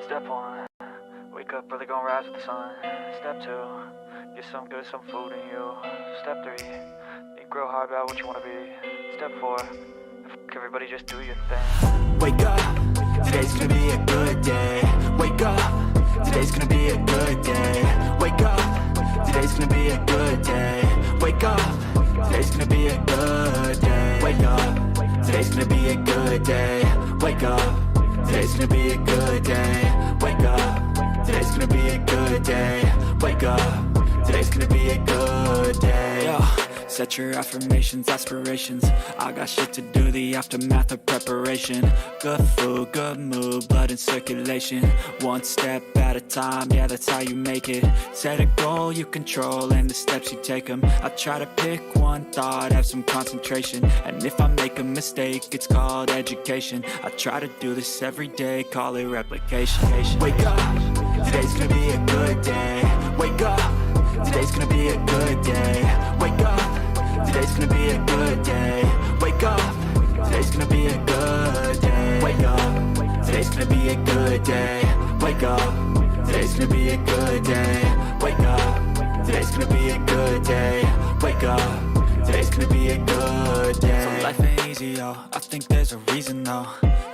Step 1, wake up, really gonna rise with the sun. Step 2, get some good, some food in you. Step 3, think real hard about what you wanna be. Step 4, everybody just do your thing. Wake up, today's gonna be a good day. Wake up, today's gonna be a good day. Wake up, today's gonna be a good day. Wake up, today's gonna be a good day. Wake up, today's gonna be a good day. Wake up, today's gonna be a good day. Wake up, today's gonna be a good day. Wake up, today's gonna be a good day. Yo. Set your affirmations, aspirations. I got shit to do, the aftermath of preparation. Good food, good mood, blood in circulation. One step at a time, yeah, that's how you make it. Set a goal you control and the steps you take them. I try to pick one thought, have some concentration. And if I make a mistake, it's called education. I try to do this every day, call it replication. Wake up, today's gonna be a good day. Wake up, today's gonna be a good day. Wake up, today's gonna be a good day. Wake up, today's gonna be a good day. Wake up, today's gonna be a good day. Wake up, today's gonna be a good day. Wake up, today's gonna be a good day. Wake up, today's gonna be a good day. So life ain't easy, yo, I think there's a reason though.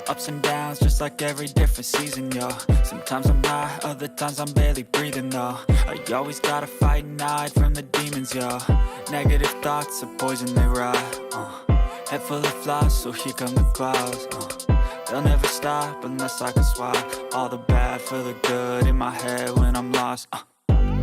Ups and downs, just like every different season, yo. Sometimes I'm high, other times I'm barely breathing, though. I always gotta fight and hide from the demons, yo. Negative thoughts are poison, they rot. Head full of flies, so here come the clouds. They'll never stop unless I can swap all the bad for the good in my head when I'm lost.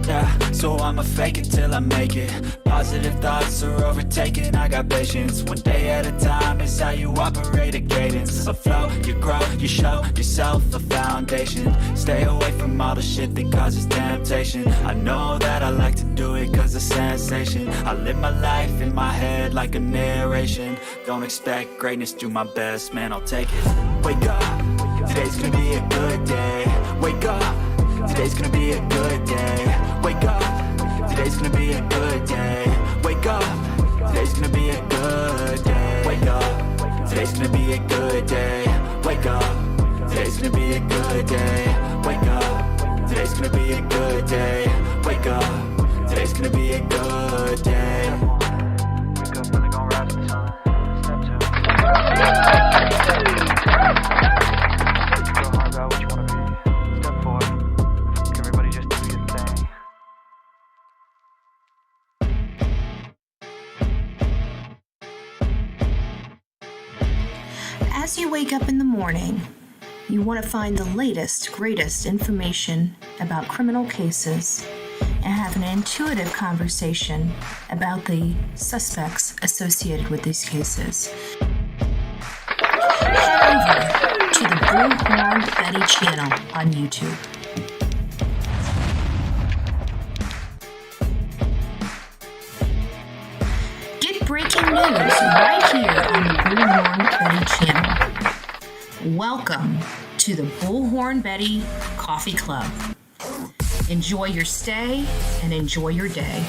Yeah, so I'ma fake it till I make it. Positive thoughts are overtaken, I got patience. One day at a time is how you operate a cadence. A flow, you grow, you show yourself a foundation. Stay away from all the shit that causes temptation. I know that I like to do it cause it's sensation. I live my life in my head like a narration. Don't expect greatness, do my best, man, I'll take it. Wake up, today's gonna be a good day. Wake up, today's gonna be a good day. Wake up, today's gonna be a good day. Wake up, today's gonna be a good day. Wake up, today's gonna be a good day. Wake up, today's gonna be a good day. Wake up, today's gonna be a good day. Wake up, today's gonna be a good day. Wake up, really gonna rise with the sun. Step 2, real hard about what you wanna be. Step 4, everybody just do your thing. As you wake up in the morning, you want to find the latest, greatest information about criminal cases and have an intuitive conversation about the suspects associated with these cases. Head over to the Bullhorn Betty channel on YouTube. Get breaking news right here on the Bullhorn Betty channel. Welcome to the Bullhorn Betty Coffee Club. Enjoy your stay and enjoy your day.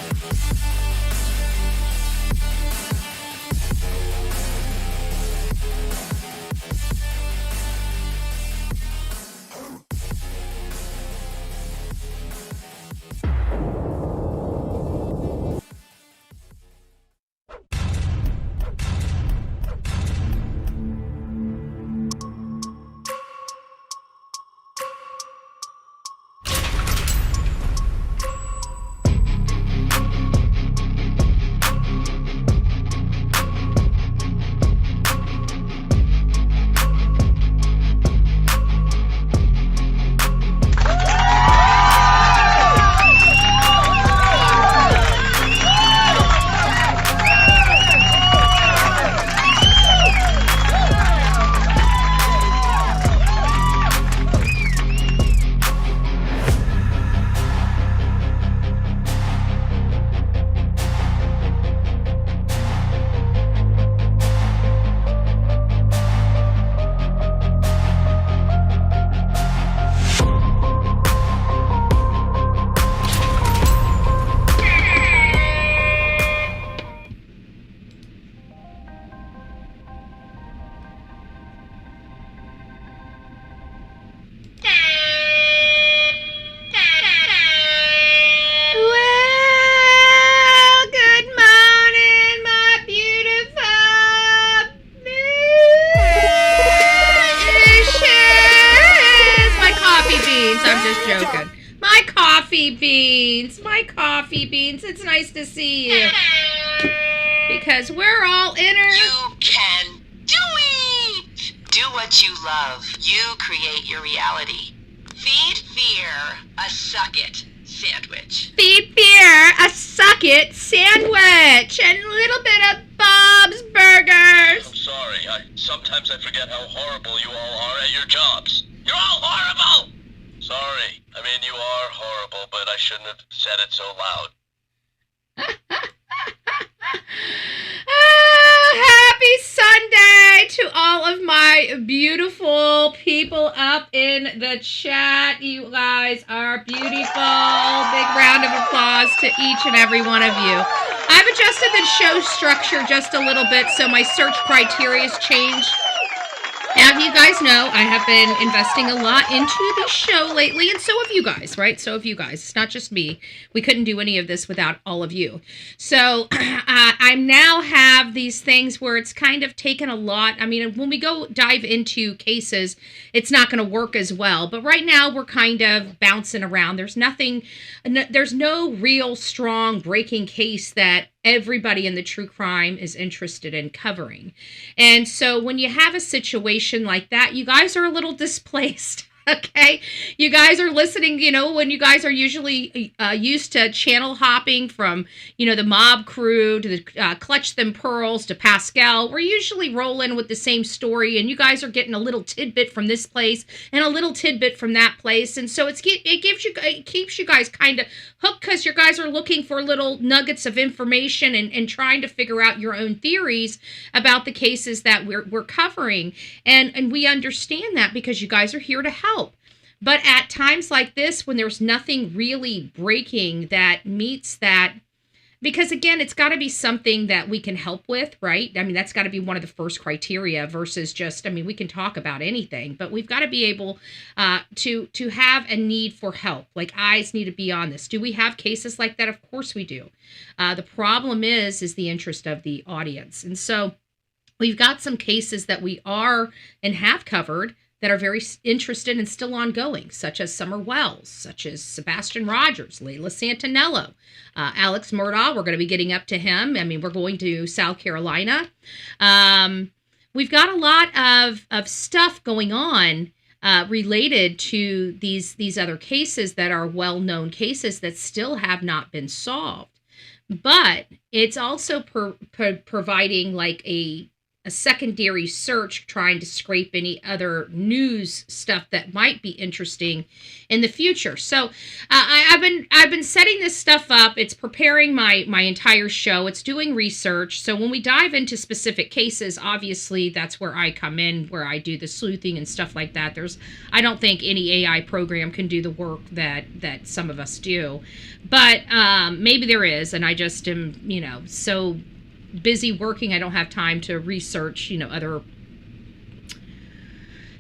beans. My coffee beans. It's nice to see you. Because we're all inner. You can do it! Do what you love. You create your reality. Feed fear a suck-it sandwich. Feed fear a suck-it sandwich. And a little bit of Bob's Burgers. I'm sorry. Sometimes I forget how horrible you all are at your jobs. You're all horrible! Sorry. I mean, you are horrible, but I shouldn't have said it so loud. Happy Sunday to all of my beautiful people up in the chat. You guys are beautiful. Big round of applause to each and every one of you. I've adjusted the show structure just a little bit, so my search criteria has changed. Now, you guys know I have been investing a lot into the show lately, and so have you guys, right? So have you guys. It's not just me. We couldn't do any of this without all of you. So I now have these things where it's kind of taken a lot. I mean, when we go dive into cases, it's not going to work as well. But right now, we're kind of bouncing around. There's no real strong breaking case that everybody in the true crime is interested in covering. And so when you have a situation like that, you guys are a little displaced. Okay, you guys are listening, when you guys are usually used to channel hopping from, the Mob Crew to the Clutch Them Pearls to Pascal. We're usually rolling with the same story, and you guys are getting a little tidbit from this place and a little tidbit from that place. And so it keeps you guys kind of hooked because you guys are looking for little nuggets of information and trying to figure out your own theories about the cases that we're covering. And we understand that because you guys are here to help. But at times like this, when there's nothing really breaking that meets that, because again, it's got to be something that we can help with, right? I mean, that's got to be one of the first criteria versus just, we can talk about anything, but we've got to be able to have a need for help. Like, eyes need to be on this. Do we have cases like that? Of course we do. The problem is the interest of the audience. And so we've got some cases that we are and have covered that are very interested and still ongoing, such as Summer Wells, such as Sebastian Rogers, Layla Santanello, Alex Murdaugh. We're going to be getting up to him. We're going to South Carolina. We've got a lot of stuff going on related to these other cases that are well-known cases that still have not been solved. But it's also providing like a secondary search trying to scrape any other news stuff that might be interesting in the future. So I've been setting this stuff up. It's preparing my entire show. It's doing research. So when we dive into specific cases, obviously that's where I come in, where I do the sleuthing and stuff like that. I don't think any AI program can do the work that some of us do, but maybe there is, and I just am, so busy working, I don't have time to research, other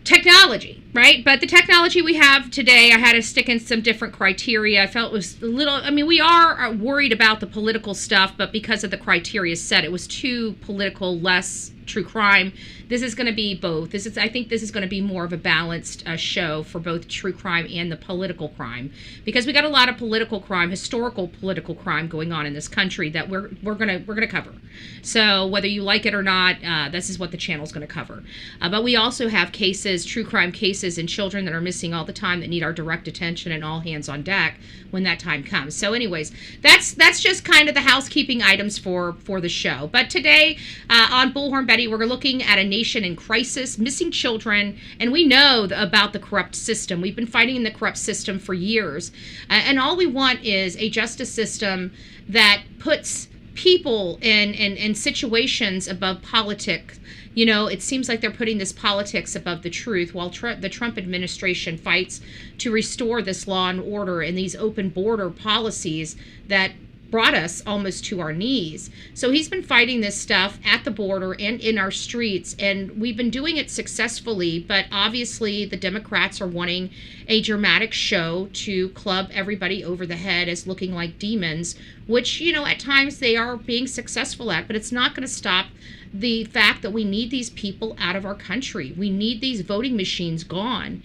technology, right? But the technology we have today, I had to stick in some different criteria. I felt it was a little, we are worried about the political stuff, but because of the criteria set, it was too political, less true crime. This is going to be both. I think this is going to be more of a balanced show for both true crime and the political crime, because we got a lot of political crime, historical political crime going on in this country that we're gonna cover. So whether you like it or not, this is what the channel's going to cover. But we also have cases, true crime cases, and children that are missing all the time that need our direct attention and all hands on deck when that time comes. So anyways, that's just kind of the housekeeping items for the show. But today on Bullhorn Betty, we're looking at a nation in crisis, missing children, and we know about the corrupt system. We've been fighting in the corrupt system for years, and all we want is a justice system that puts people in situations above politics. It seems like they're putting this politics above the truth, while the Trump administration fights to restore this law and order and these open border policies that brought us almost to our knees. So he's been fighting this stuff at the border and in our streets, and we've been doing it successfully, but obviously the Democrats are wanting a dramatic show to club everybody over the head as looking like demons, which, at times they are being successful at, but it's not going to stop the fact that we need these people out of our country. We need these voting machines gone.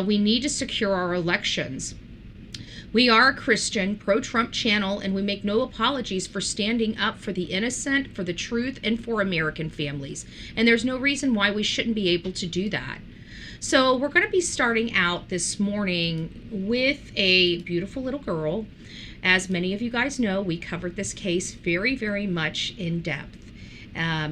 We need to secure our elections. We are a Christian, pro-Trump channel, and we make no apologies for standing up for the innocent, for the truth, and for American families. And there's no reason why we shouldn't be able to do that. So we're going to be starting out this morning with a beautiful little girl. As many of you guys know, we covered this case very, very much in depth.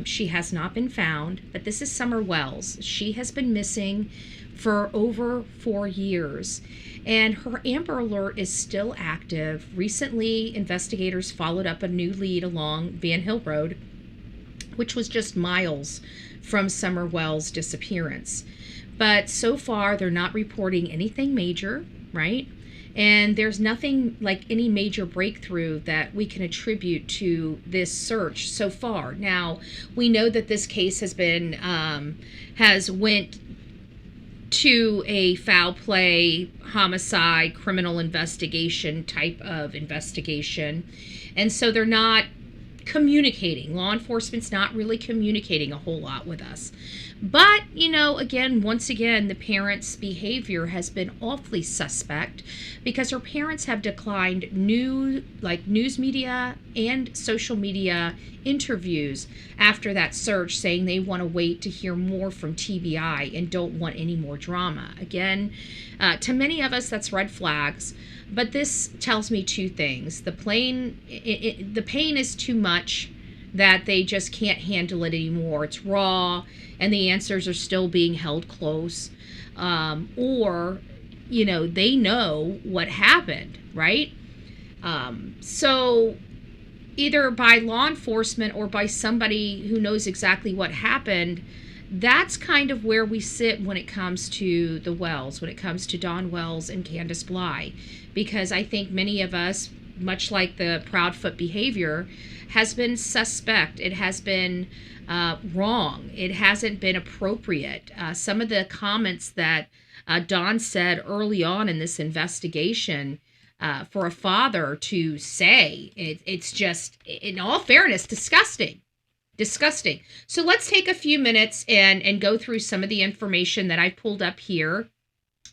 She has not been found, but this is Summer Wells. She has been missing for over 4 years, and her Amber Alert is still active. Recently, investigators followed up a new lead along Van Hill Road, which was just miles from Summer Wells' disappearance. But so far, they're not reporting anything major, right? And there's nothing like any major breakthrough that we can attribute to this search so far. Now, we know that this case has been, has went to a foul play, homicide, criminal investigation type of investigation. And so they're not communicating. Law enforcement's not really communicating a whole lot with us. But, you know, once again, the parents' behavior has been awfully suspect because her parents have declined news media and social media interviews after that search, saying they want to wait to hear more from TBI and don't want any more drama. Again, to many of us, that's red flags. But this tells me two things. The pain is too much that they just can't handle it anymore. It's raw, and the answers are still being held close. Or, you know, they know what happened, right? So either by law enforcement or by somebody who knows exactly what happened, that's kind of where we sit when it comes to the Wells, when it comes to Dawn Wells and Candace Bly. Because I think many of us, much like the Proudfoot behavior, has been suspect. It has been wrong. It hasn't been appropriate. Some of the comments that Dawn said early on in this investigation, for a father to say, it's just, in all fairness, disgusting. Disgusting. So let's take a few minutes and go through some of the information that I pulled up here.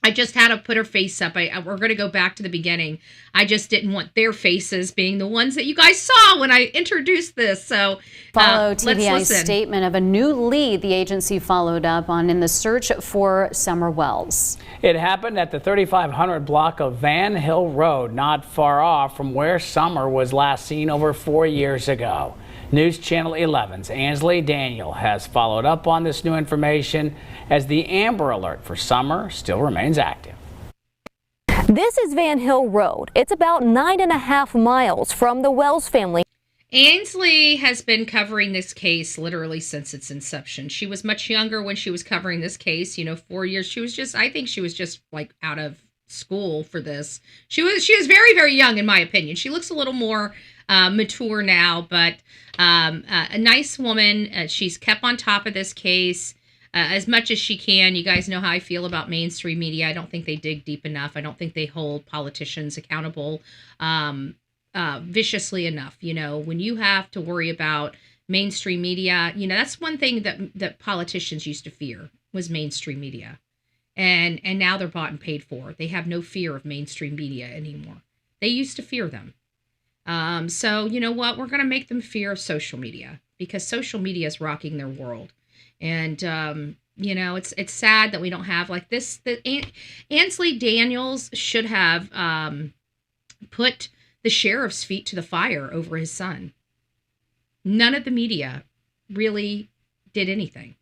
I just had to put her face up. We're going to go back to the beginning. I just didn't want their faces being the ones that you guys saw when I introduced this. So follow TVI's statement of a new lead the agency followed up on in the search for Summer Wells. It happened at the 3500 block of Van Hill Road, not far off from where Summer was last seen over 4 years ago. News Channel 11's Ansley Daniel has followed up on this new information as the Amber Alert for Summer still remains active. This is Van Hill Road. It's about 9.5 miles from the Wells family. Ansley has been covering this case literally since its inception. She was much younger when she was covering this case, 4 years. I think she was just like out of school for this. She was very, very young in my opinion. She looks a little more mature now, but a nice woman. She's kept on top of this case as much as she can. You guys know how I feel about mainstream media. I don't think they dig deep enough. I don't think they hold politicians accountable viciously enough. When you have to worry about mainstream media, that's one thing that politicians used to fear was mainstream media. And now they're bought and paid for. They have no fear of mainstream media anymore. They used to fear them. So you know what? We're going to make them fear social media because social media is rocking their world. And, it's sad that we don't have like this. Ansley Daniels should have put the sheriff's feet to the fire over his son. None of the media really did anything.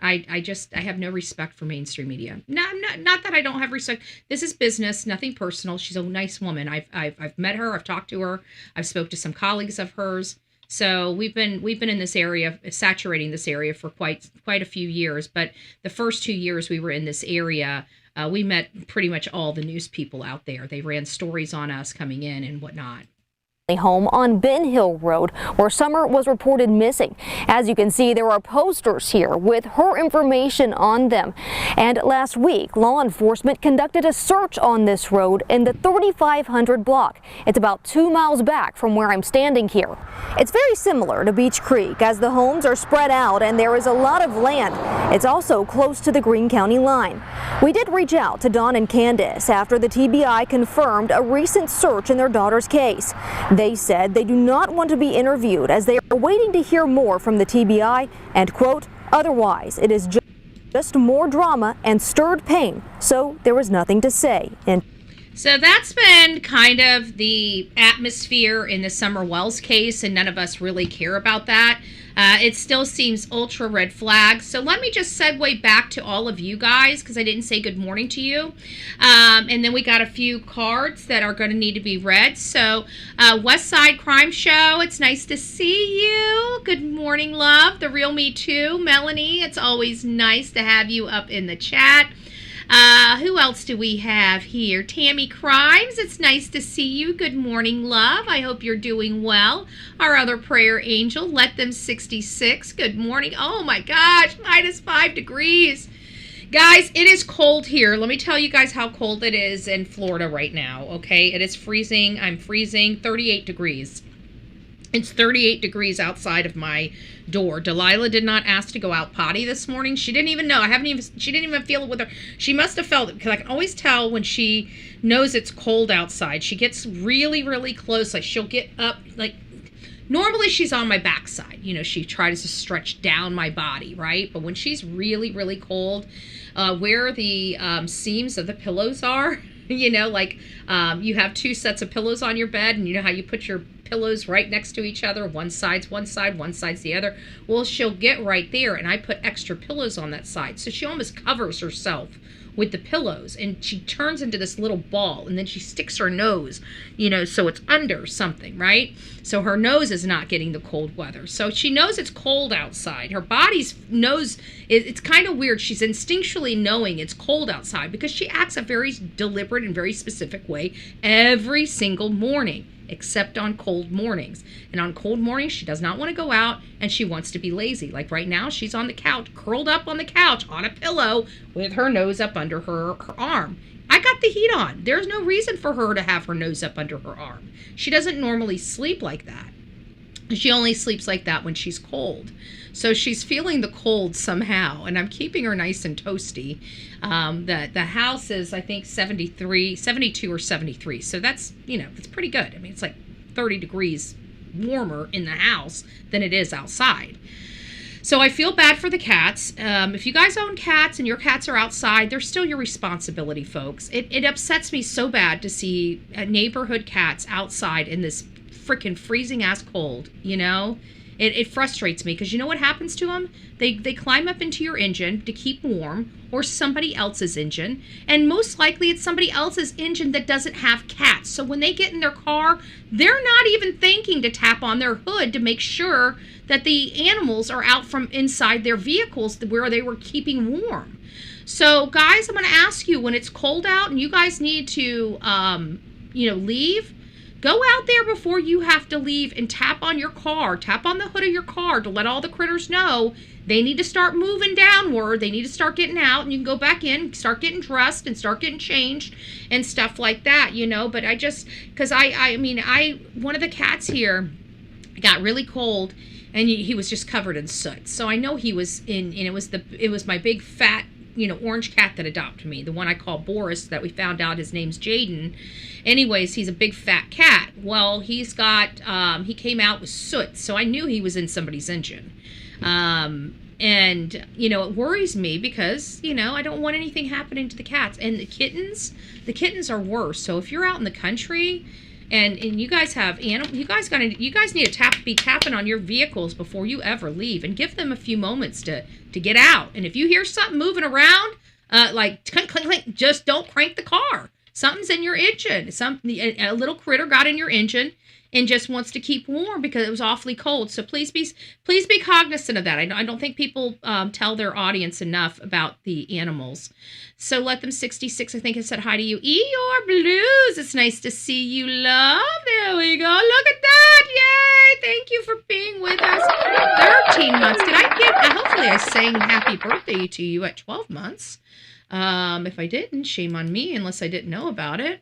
I have no respect for mainstream media. Not that I don't have respect. This is business, nothing personal. She's a nice woman. I've met her. I've talked to her. I've spoke to some colleagues of hers. So we've been in this area, saturating this area for quite a few years. But the first 2 years we were in this area, we met pretty much all the news people out there. They ran stories on us coming in and whatnot. home on Ben Hill Road, where Summer was reported missing. As you can see, there are posters here with her information on them. And last week, law enforcement conducted a search on this road in the 3500 block. It's about 2 miles back from where I'm standing here. It's very similar to Beach Creek, as the homes are spread out and there is a lot of land. It's also close to the Greene County line. We did reach out to Don and Candace after the TBI confirmed a recent search in their daughter's case. They said they do not want to be interviewed as they are waiting to hear more from the TBI and, quote, otherwise it is just more drama and stirred pain, so there was nothing to say. So that's been kind of the atmosphere in the Summer Wells case, and none of us really care about that. It still seems ultra red flag. So let me just segue back to all of you guys, because I didn't say good morning to you. And then we got a few cards that are going to need to be read. So West Side Crime Show, it's nice to see you. Good morning, love. The Real Me Too, Melanie. It's always nice to have you up in the chat. Who else do we have here? Tammy Crimes, it's nice to see you. Good morning, love. I hope you're doing well. Our other prayer angel, Let Them 66. Good morning. Oh my gosh, -5 degrees. Guys, it is cold here. Let me tell you guys how cold it is in Florida right now, okay? It is freezing. I'm freezing. 38 degrees. It's 38 degrees outside of my door. Delilah did not ask to go out potty this morning. She didn't even know. She didn't even feel it with her. She must have felt it, because I can always tell when she knows it's cold outside. She gets really, really close. Like, she'll get up, like, normally she's on my backside. You know, she tries to stretch down my body, right? But when she's really, really cold, where the seams of the pillows are, you know, like you have 2 sets of pillows on your bed, and you know how you put your pillows right next to each other, one side's one side, one side's the other. Well, she'll get right there, and I put extra pillows on that side, so she almost covers herself with the pillows, and she turns into this little ball, and then she sticks her nose, you know, so it's under something, right? So her nose is not getting the cold weather. So she knows it's cold outside. Her body's knows, it's kind of weird. She's instinctually knowing it's cold outside, because she acts a very deliberate and very specific way every single morning, except on cold mornings. And on cold mornings, she does not want to go out, and she wants to be lazy. Like right now, she's on the couch, curled up on the couch on a pillow with her nose up under her arm. I got the heat on. There's no reason for her to have her nose up under her arm. She doesn't normally sleep like that. She only sleeps like that when she's cold. So she's feeling the cold somehow, and I'm keeping her nice and toasty. The house is, I think, 72 or 73. So that's, you know, it's pretty good. I mean, it's like 30 degrees warmer in the house than it is outside. So I feel bad for the cats. If you guys own cats and your cats are outside, they're still your responsibility, folks. It upsets me so bad to see neighborhood cats outside in this freaking freezing ass cold, you know? It frustrates me, because you know what happens to them? They climb up into your engine to keep warm, or somebody else's engine, and most likely it's somebody else's engine that doesn't have cats. So when they get in their car, they're not even thinking to tap on their hood to make sure that the animals are out from inside their vehicles where they were keeping warm. So guys, I'm going to ask you, when it's cold out and you guys need to, you know, leave, go out there before you have to leave and tap on your car, tap on the hood of your car to let all the critters know they need to start moving downward. They need to start getting out, and you can go back in, start getting dressed and start getting changed and stuff like that, you know. But I just, because I mean, one of the cats here got really cold, and he was just covered in soot. So I know he was in, and it was my big fat, you know, orange cat that adopted me, the one I call Boris, that we found out his name's Jaden. Anyways, he's a big fat cat. Well, he's got, he came out with soot, so I knew he was in somebody's engine. And, you know, it worries me because, you know, I don't want anything happening to the cats. And the kittens are worse. So if you're out in the country and you guys have animals, you guys need to be tapping on your vehicles before you ever leave, and give them a few moments to get out. And if you hear something moving around, like clink, clink, clink, just don't crank the car. Something's in your engine. A little critter got in your engine, and just wants to keep warm because it was awfully cold. So please be cognizant of that. I don't think people tell their audience enough about the animals. So Let Them 66, I think, has said hi to you. Eeyore Blues, it's nice to see you, love. There we go. Look at that. Yay. Thank you for being with us. 13 months. Hopefully I sang happy birthday to you at 12 months. If I didn't, shame on me, unless I didn't know about it.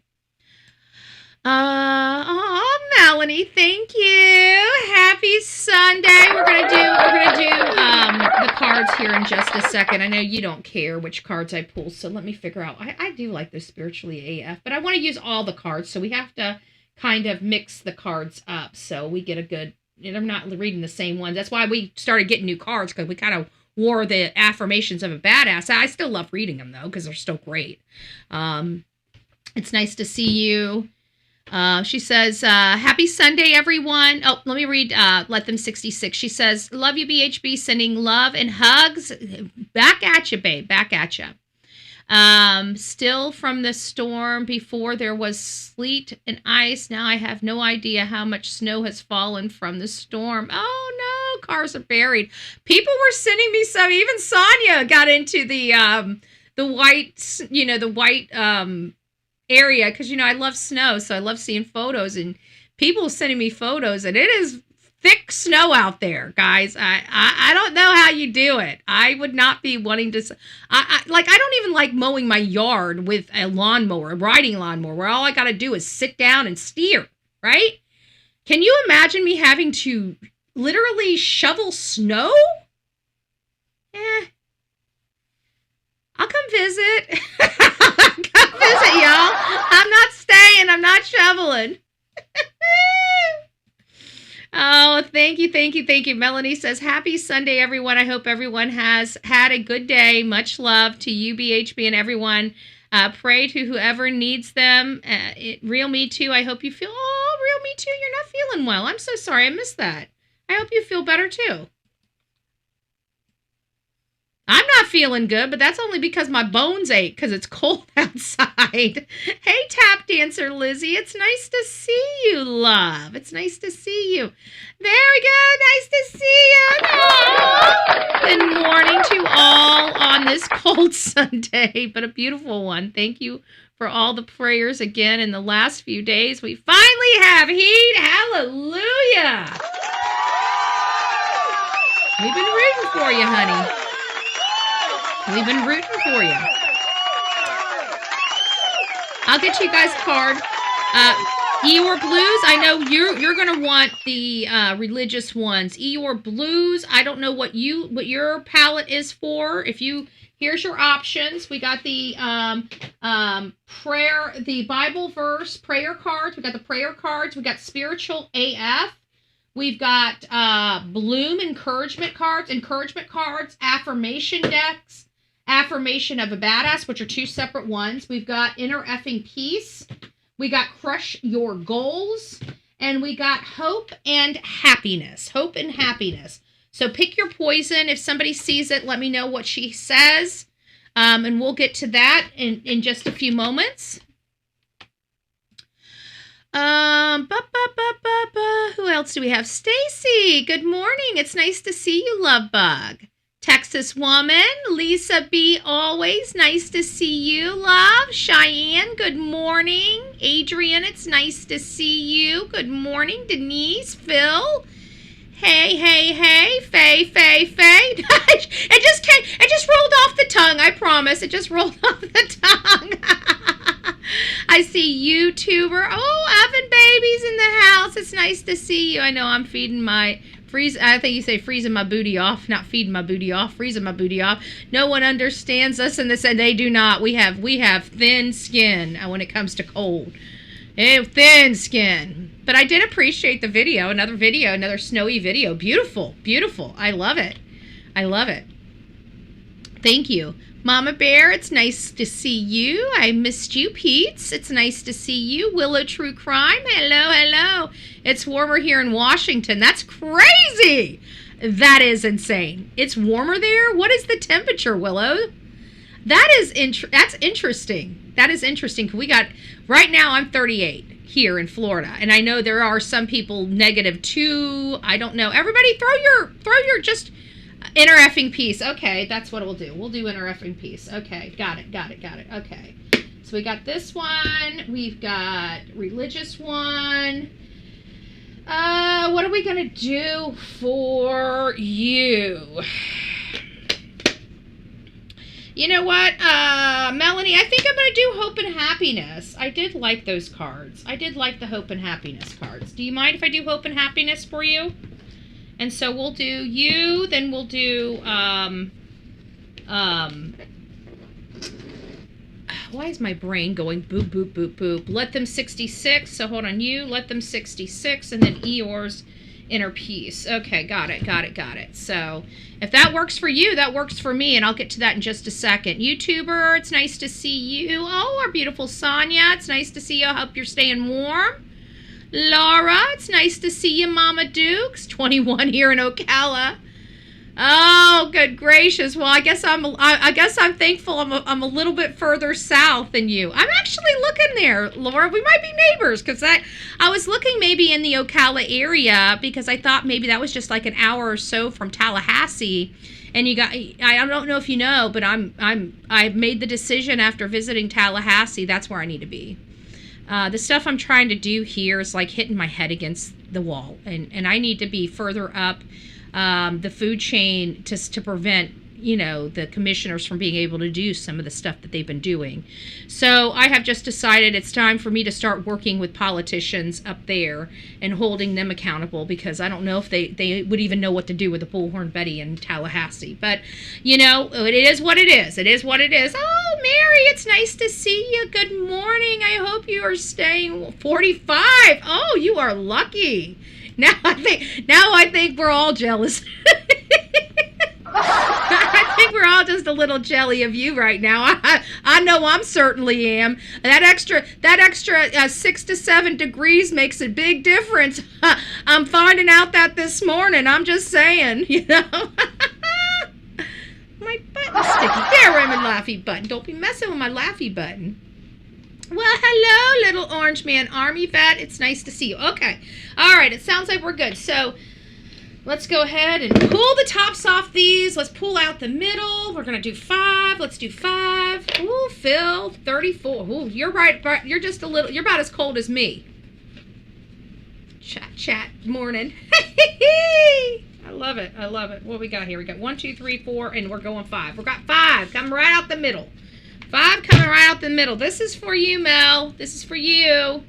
Melanie, thank you. Happy Sunday. We're gonna do the cards here in just a second. I know you don't care which cards I pull, so let me figure out. I do like this spiritually AF, but I want to use all the cards, so we have to kind of mix the cards up so we get a good. And I'm not reading the same ones. That's why we started getting new cards, because we kind of wore the affirmations of a badass. I still love reading them though, because they're still great. It's nice to see you. She says, happy Sunday, everyone. Oh, let me read Let Them 66. She says, love you, BHB, sending love and hugs. Back at you, babe. Back at you. Still from the storm. Before there was sleet and ice. Now I have no idea how much snow has fallen from the storm. Oh, no. Cars are buried. People were sending me some. Even Sonia got into the white, area, because I love snow, so I love seeing photos, and people sending me photos, and it is thick snow out there, guys. I don't know how you do it. I would not be wanting to. I don't even like mowing my yard with a riding lawnmower, where all I got to do is sit down and steer. Right? Can you imagine me having to literally shovel snow? I'll come visit. Come visit, y'all. I'm not staying. I'm not shoveling. Oh, thank you. Melanie says, happy Sunday, everyone. I hope everyone has had a good day. Much love to you, BHB, and everyone. Pray to whoever needs them. Real Me Too. I hope you feel, Real Me Too, you're not feeling well. I'm so sorry. I missed that. I hope you feel better, too. I'm not feeling good, but that's only because my bones ache because it's cold outside. Hey, tap dancer Lizzie, it's nice to see you, love. It's nice to see you. There we go. Nice to see you. Aww. Good morning to all on this cold Sunday, but a beautiful one. Thank you for all the prayers again in the last few days. We finally have heat. Hallelujah. We've been rooting for you, honey. We've been rooting for you. I'll get you guys a card. Eeyore Blues, I know you're going to want the religious ones. Eeyore Blues, I don't know what your palette is for. Here's your options. We got the the Bible verse prayer cards. We got the prayer cards. We got spiritual AF. We've got Bloom encouragement cards, affirmation decks, affirmation of a badass, which are two separate ones. We've got inner effing peace. We got crush your goals. And we got hope and happiness. Hope and happiness. So pick your poison. If somebody sees it, let me know what she says. And we'll get to that in just a few moments. Who else do we have? Stacy, good morning. It's nice to see you, love bug. Texas woman, Lisa B, always nice to see you, love. Cheyenne, good morning. Adrian, it's nice to see you. Good morning. Denise, Phil. Hey, Faye. It just rolled off the tongue, I promise. It just rolled off the tongue. I see YouTuber. Oh, oven babies in the house. It's nice to see you. I know I'm feeding my I think you say freezing my booty off, not feeding my booty off, freezing my booty off. No one understands us, and they do not. We have thin skin when it comes to cold. Thin skin. But I did appreciate the video. Another snowy video. Beautiful. I love it. Thank you. Mama Bear, it's nice to see you. I missed you, Pete's. It's nice to see you. Willow True Crime, hello. It's warmer here in Washington. That's crazy. That is insane. It's warmer there? What is the temperature, Willow? That's interesting. That is interesting. We got, right now I'm 38. here in Florida. And I know there are some people -2. I don't know. Everybody throw your just inner effing peace. Okay, that's what we'll do. We'll do inner effing peace. Okay, got it. Okay. So we got this one. We've got religious one. What are we going to do for you? You know what, Melanie, I think I'm going to do Hope and Happiness. I did like those cards. I did like the Hope and Happiness cards. Do you mind if I do Hope and Happiness for you? And so we'll do you, then we'll do, why is my brain going boop, boop, boop, boop? Let them 66. So hold on, you, let them 66, and then Eeyore's inner peace. Okay, got it. So if that works for you, that works for me, and I'll get to that in just a second. YouTuber, it's nice to see you. Oh, our beautiful Sonia, it's nice to see you. I hope you're staying warm. Laura, it's nice to see you. Mama Dukes, 21 here in Ocala. Oh, good gracious. Well, I guess I'm thankful I'm a little bit further south than you. I'm actually looking there, Laura. We might be neighbors, because I was looking maybe in the Ocala area, because I thought maybe that was just like an hour or so from Tallahassee. And I don't know if you know, but I've made the decision after visiting Tallahassee, that's where I need to be. The stuff I'm trying to do here is like hitting my head against the wall, and I need to be further up the food chain to prevent, the commissioners from being able to do some of the stuff that they've been doing. So I have just decided it's time for me to start working with politicians up there and holding them accountable, because I don't know if they would even know what to do with the Bullhorn Betty in Tallahassee. But, it is what it is. It is what it is. Oh, Mary, it's nice to see you. Good morning. I hope you are staying 45. Oh, you are lucky. Now I think we're all jealous. I think we're all just a little jelly of you right now. I know I'm certainly am. That extra 6 to 7 degrees makes a big difference. I'm finding out that this morning. I'm just saying, My button's sticky. There, I'm a laughy button. Don't be messing with my laughy button. Well, hello, little orange man army vet. It's nice to see you. Okay. All right. It sounds like we're good. So let's go ahead and pull the tops off these. Let's pull out the middle. We're going to do 5. Let's do 5. Ooh, Phil, 34. Ooh, you're right. You're just a little, you're about as cold as me. Chat. Morning. I love it. What we got here? We got 1, 2, 3, 4, and we're going 5. We got 5 coming right out the middle. 5 coming right out the middle. This is for you, Mel. This is for you.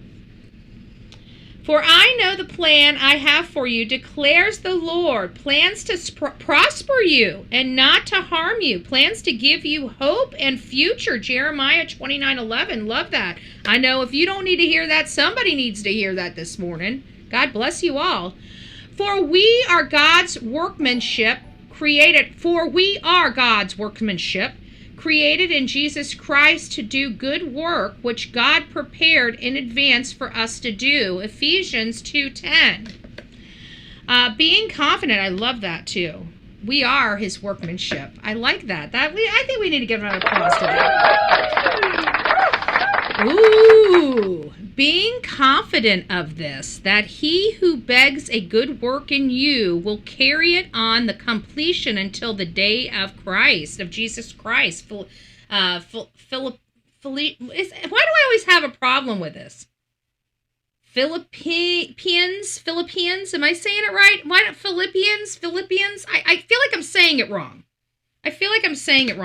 For I know the plan I have for you, declares the Lord. Plans to prosper you and not to harm you. Plans to give you hope and future. Jeremiah 29:11. Love that. I know if you don't need to hear that, somebody needs to hear that this morning. God bless you all. For we are God's workmanship, created in Jesus Christ to do good work, which God prepared in advance for us to do. Ephesians 2:10. Being confident, I love that too. We are his workmanship. I like that. I think we need to give another applause to that. Ooh. Being confident of this, that he who begs a good work in you will carry it on the completion until the day of Christ, of Jesus Christ. Why do I always have a problem with this? Philippians? Am I saying it right? Why not Philippians? I feel like I'm saying it wrong.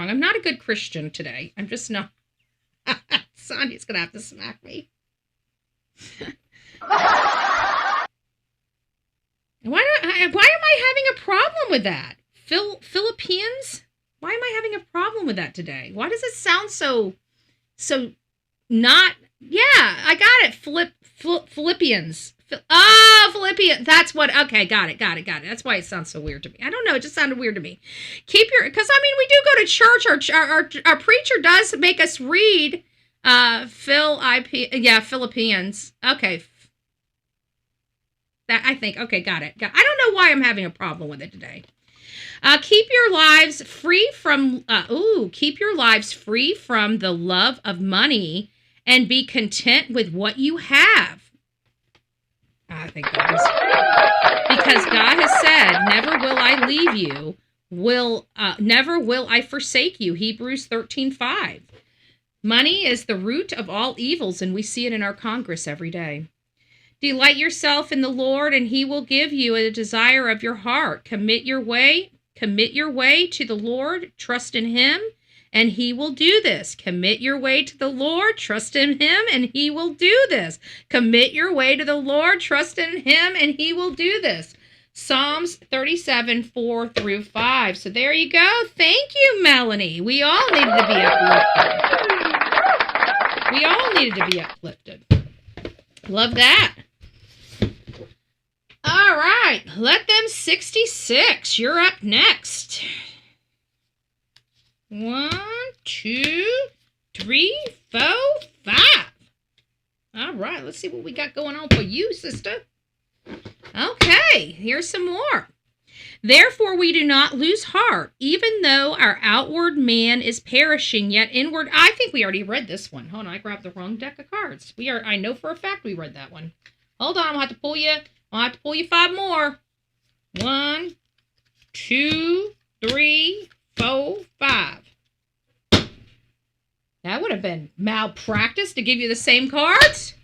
I'm not a good Christian today. I'm just not. Sonia's going to have to smack me. Why am I having a problem with that? Philippines? Why am I having a problem with that today? Why does it sound so not? Yeah, I got it. Philippians. Philippians. That's what. Okay, got it. That's why it sounds so weird to me. I don't know. It just sounded weird to me. Because we do go to church. Our preacher does make us read. Philippians. Okay. I think. Okay, got it. I don't know why I'm having a problem with it today. Keep your lives free from the love of money and be content with what you have. I think that was because God has said, never will I leave you, never will I forsake you. Hebrews 13:5. Money is the root of all evils, and we see it in our Congress every day. Delight yourself in the Lord, and he will give you a desire of your heart. Commit your way to the Lord, trust in him, and he will do this. Commit your way to the Lord, trust in him, and he will do this. Commit your way to the Lord, trust in him, and he will do this. Psalms 37:4-5. So there you go. Thank you, Melanie. We all needed to be uplifted. Love that. All right. Let them 66. You're up next. 1, 2, 3, 4, 5. All right. Let's see what we got going on for you, sister. Okay, here's some more. Therefore we do not lose heart, even though our outward man is perishing, yet inward. I think we already read this one. Hold on, I grabbed the wrong deck of cards. I know for a fact we read that one. Hold on, I'll have to pull you 5 more. 1, 2, 3, 4, 5. That would have been malpractice to give you the same cards.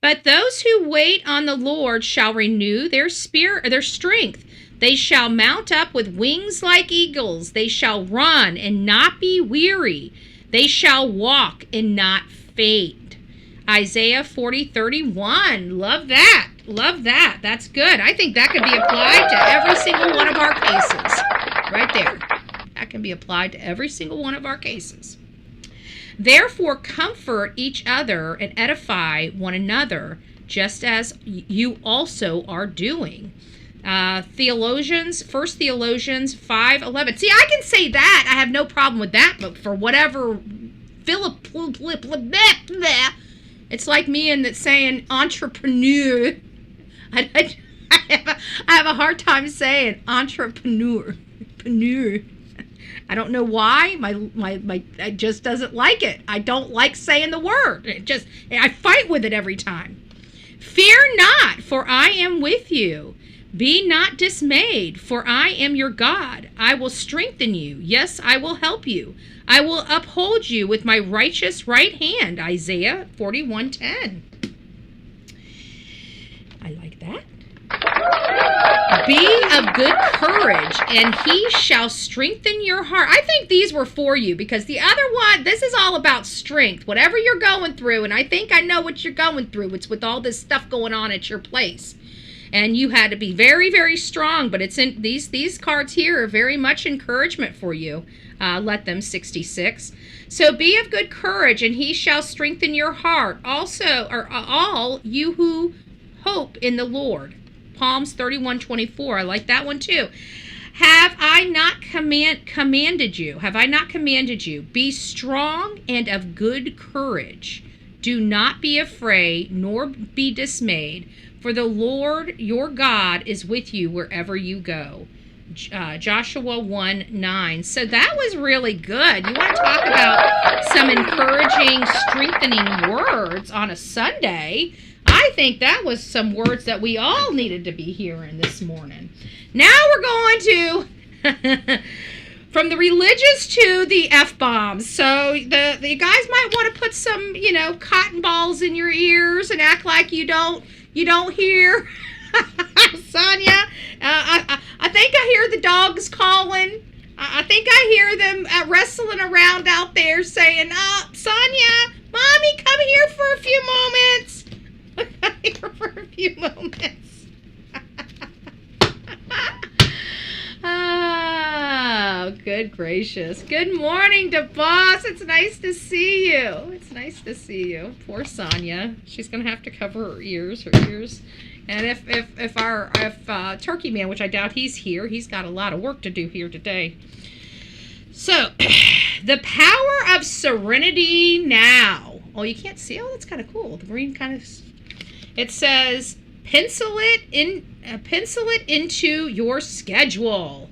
But those who wait on the Lord shall renew their strength. They shall mount up with wings like eagles. They shall run and not be weary. They shall walk and not faint. Isaiah 40:31. Love that. Love that. That's good. I think that could be applied to every single one of our cases. Right there. That can be applied to every single one of our cases. Therefore, comfort each other and edify one another, just as you also are doing. 1 Thessalonians 5:11. See, I can say that. I have no problem with that, but for whatever it's like me and saying entrepreneur. I have a hard time saying entrepreneur. I don't know why. I just doesn't like it. I don't like saying the word. I fight with it every time. Fear not, for I am with you. Be not dismayed, for I am your God. I will strengthen you. Yes, I will help you. I will uphold you with my righteous right hand. Isaiah 41:10. I like that. Be of good courage, and he shall strengthen your heart. I think these were for you because the other one, this is all about strength. Whatever you're going through, and I think I know what you're going through. It's with all this stuff going on at your place. And you had to be very, very strong, but it's in these cards here are very much encouragement for you. Let them 66. So be of good courage, and he shall strengthen your heart. Also, or all you who hope in the Lord. Psalms 31:24. I like that one too. Have I not commanded you? Have I not commanded you? Be strong and of good courage. Do not be afraid, nor be dismayed, for the Lord your God is with you wherever you go. Joshua 1:9. So that was really good. You want to talk about some encouraging, strengthening words on a Sunday? I think that was some words that we all needed to be hearing this morning. Now we're going to from the religious to the F-bombs. So the guys might want to put some, cotton balls in your ears and act like you don't hear. Sonia, I think I hear the dogs calling. I think I hear them wrestling around out there saying, Sonia, Mommy, come here for a few moments. Oh, good gracious. Good morning, DeBoss. It's nice to see you. Poor Sonia. She's going to have to cover her ears. And if Turkey Man, which I doubt he's here, he's got a lot of work to do here today. So, the power of serenity now. Oh, you can't see? Oh, that's kind of cool. The green kind of... It says, pencil it into your schedule.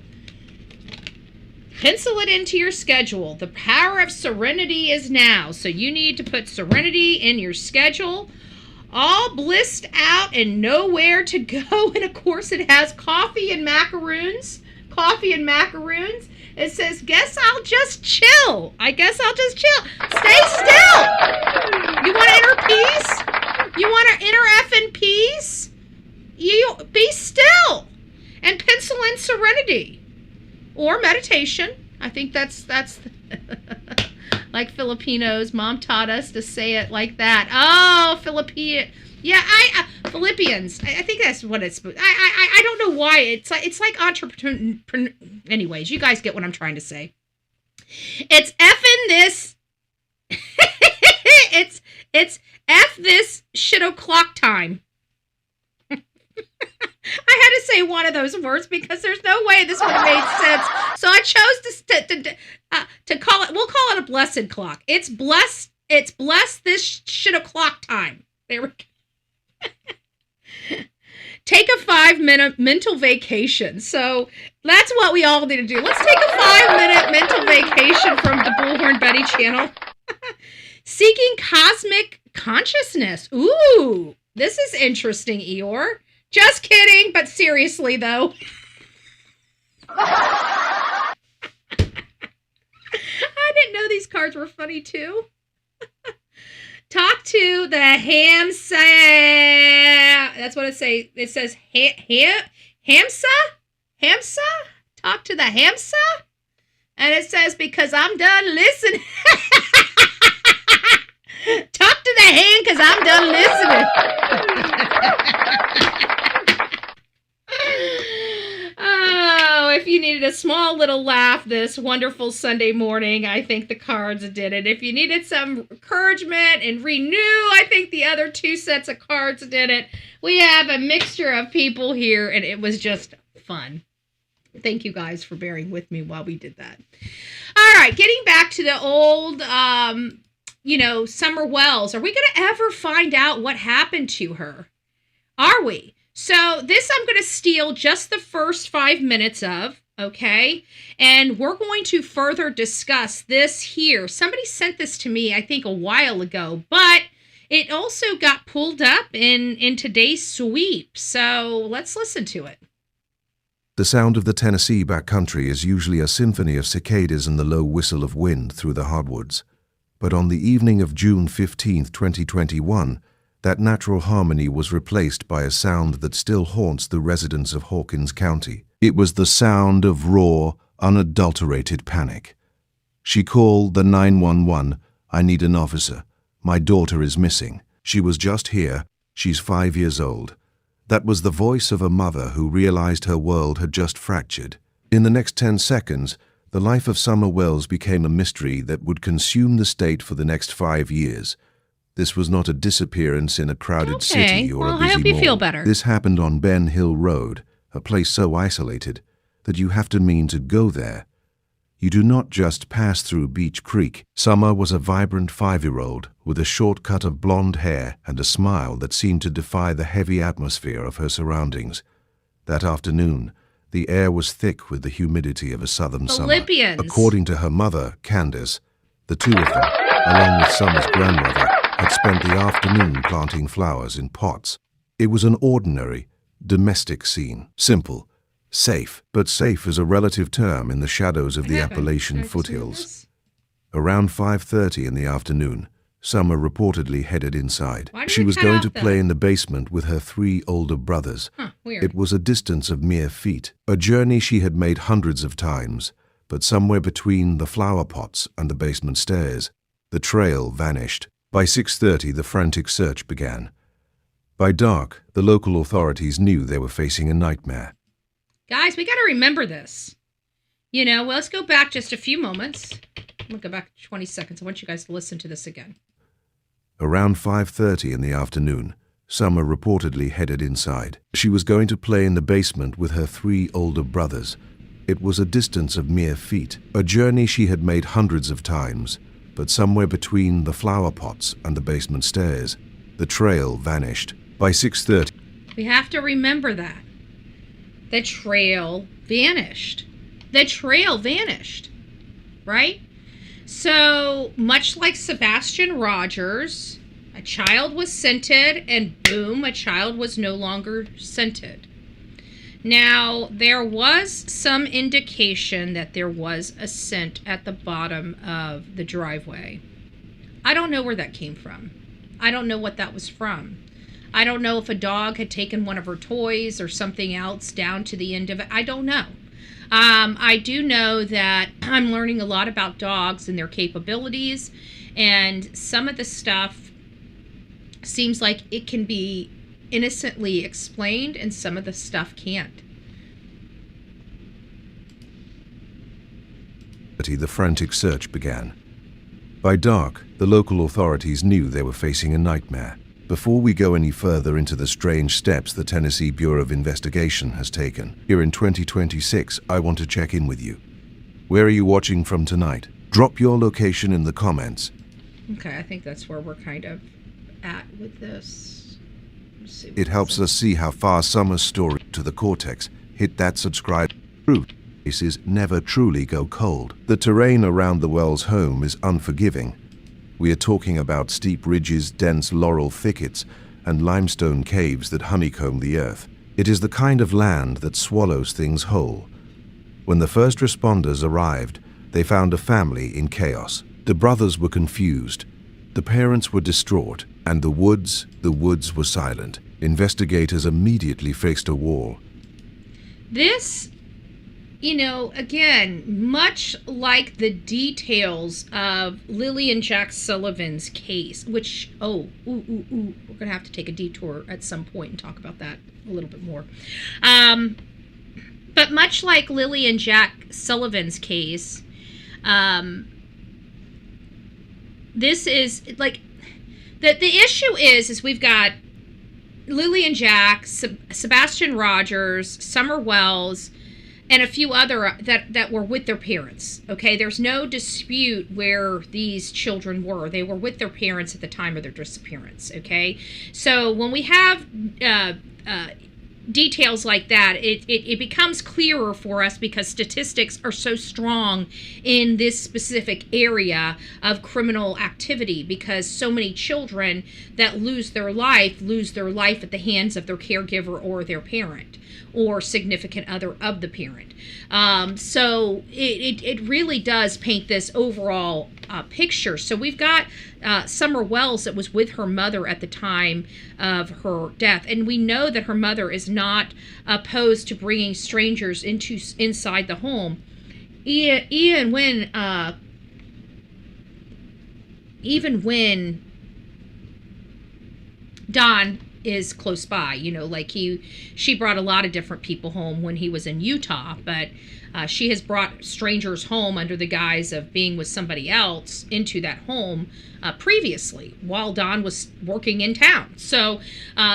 Pencil it into your schedule. The power of serenity is now. So you need to put serenity in your schedule. all blissed out and nowhere to go. And of course it has coffee and macaroons. It says, guess I'll just chill. I guess I'll just chill. Stay still. You want inner peace? You want an inner effing peace? You be still and pencil in serenity or meditation. I think that's like Filipinos. Mom taught us to say it like that. Oh, Philippians. I think that's what it's. I don't know why it's like entrepreneur. Anyways, you guys get what I'm trying to say. It's effing this. it's F this shit o'clock time. I had to say one of those words because there's no way this would have made sense. So I chose to call it. We'll call it a blessed clock. It's blessed this shit o'clock time. There we go. Take a 5-minute mental vacation. So that's what we all need to do. Let's take a 5-minute mental vacation from the Bullhorn Betty channel. Seeking cosmic consciousness. Ooh, this is interesting, Eeyore. Just kidding, but seriously, though. I didn't know these cards were funny, too. Talk to the Hamsa. That's what it says. It says Hamsa? Talk to the Hamsa? And it says, because I'm done listening. Talk to the hand, because I'm done listening. Oh, if you needed a small little laugh this wonderful Sunday morning, I think the cards did it. If you needed some encouragement and renew, I think the other two sets of cards did it. We have a mixture of people here, and it was just fun. Thank you guys for bearing with me while we did that. All right, getting back to the old, Summer Wells. Are we going to ever find out what happened to her? Are we? So this I'm going to steal just the first 5 minutes of, okay? And we're going to further discuss this here. Somebody sent this to me, I think, a while ago, but it also got pulled up in today's sweep. So let's listen to it. The sound of the Tennessee backcountry is usually a symphony of cicadas and the low whistle of wind through the hardwoods. But on the evening of June 15, 2021, that natural harmony was replaced by a sound that still haunts the residents of Hawkins County. It was the sound of raw, unadulterated panic. She called the 911, "I need an officer. My daughter is missing. She was just here. She's 5 years old." That was the voice of a mother who realized her world had just fractured. In the next 10 seconds, the life of Summer Wells became a mystery that would consume the state for the next 5 years. This was not a disappearance in a crowded city or a busy mall. I hope you feel better. This happened on Ben Hill Road, a place so isolated that you have to mean to go there. You do not just pass through Beach Creek. Summer was a vibrant 5-year-old with a short cut of blonde hair and a smile that seemed to defy the heavy atmosphere of her surroundings. That afternoon, the air was thick with the humidity of a southern summer. According to her mother, Candace, the two of them, along with Summer's grandmother, had spent the afternoon planting flowers in pots. It was an ordinary, domestic scene. Simple, safe, but safe is a relative term in the shadows of the Appalachian foothills. Around 5:30 in the afternoon, Summer reportedly headed inside. She was going to play in the basement with her 3 older brothers. Weird. It was a distance of mere feet, a journey she had made hundreds of times, but somewhere between the flower pots and the basement stairs, the trail vanished. By 6:30, the frantic search began. By dark, the local authorities knew they were facing a nightmare. Guys, we got to remember this. Well, let's go back just a few moments. I'm going to go back 20 seconds. I want you guys to listen to this again. Around 5:30 in the afternoon, Summer reportedly headed inside. She was going to play in the basement with her 3 older brothers. It was a distance of mere feet, a journey she had made hundreds of times, but somewhere between the flower pots and the basement stairs, the trail vanished. By 6:30... We have to remember that. The trail vanished. The trail vanished, right? So, much like Sebastian Rogers, I child was scented, and boom, a child was no longer scented. Now, there was some indication that there was a scent at the bottom of the driveway. I don't know where that came from. I don't know what that was from. I don't know if a dog had taken one of her toys or something else down to the end of it. I don't know. I do know that I'm learning a lot about dogs and their capabilities, and some of the stuff seems like it can be innocently explained, and some of the stuff can't. The frantic search began. By dark, the local authorities knew they were facing a nightmare. Before we go any further into the strange steps the Tennessee Bureau of Investigation has taken, here in 2026, I want to check in with you. Where are you watching from tonight? Drop your location in the comments. Okay, I think that's where we're kind of at with this. It helps us see how far Summer's story to the cortex. Hit that subscribe. Cases never truly go cold. The terrain around the Wells home is unforgiving. We are talking about steep ridges, dense laurel thickets, and limestone caves that honeycomb the earth. It is the kind of land that swallows things whole. When the first responders arrived, they found a family in chaos. The brothers were confused. The parents were distraught, and the woods were silent. Investigators immediately faced a wall. This, again, much like the details of Lily and Jack Sullivan's case, which, we're going to have to take a detour at some point and talk about that a little bit more. But much like Lily and Jack Sullivan's case, this is, like, the issue is we've got Lily and Jack, Sebastian Rogers, Summer Wells, and a few other that were with their parents. Okay, there's no dispute where these children were. They were with their parents at the time of their disappearance. Okay, so when we have details like that, it becomes clearer for us because statistics are so strong in this specific area of criminal activity, because so many children that lose their life at the hands of their caregiver or their parent or significant other of the parent. So it really does paint this overall picture. So we've got Summer Wells that was with her mother at the time of her death, and we know that her mother is not opposed to bringing strangers inside the home, even when Don is close by. She brought a lot of different people home when he was in Utah, but she has brought strangers home under the guise of being with somebody else into that home previously while Don was working in town. So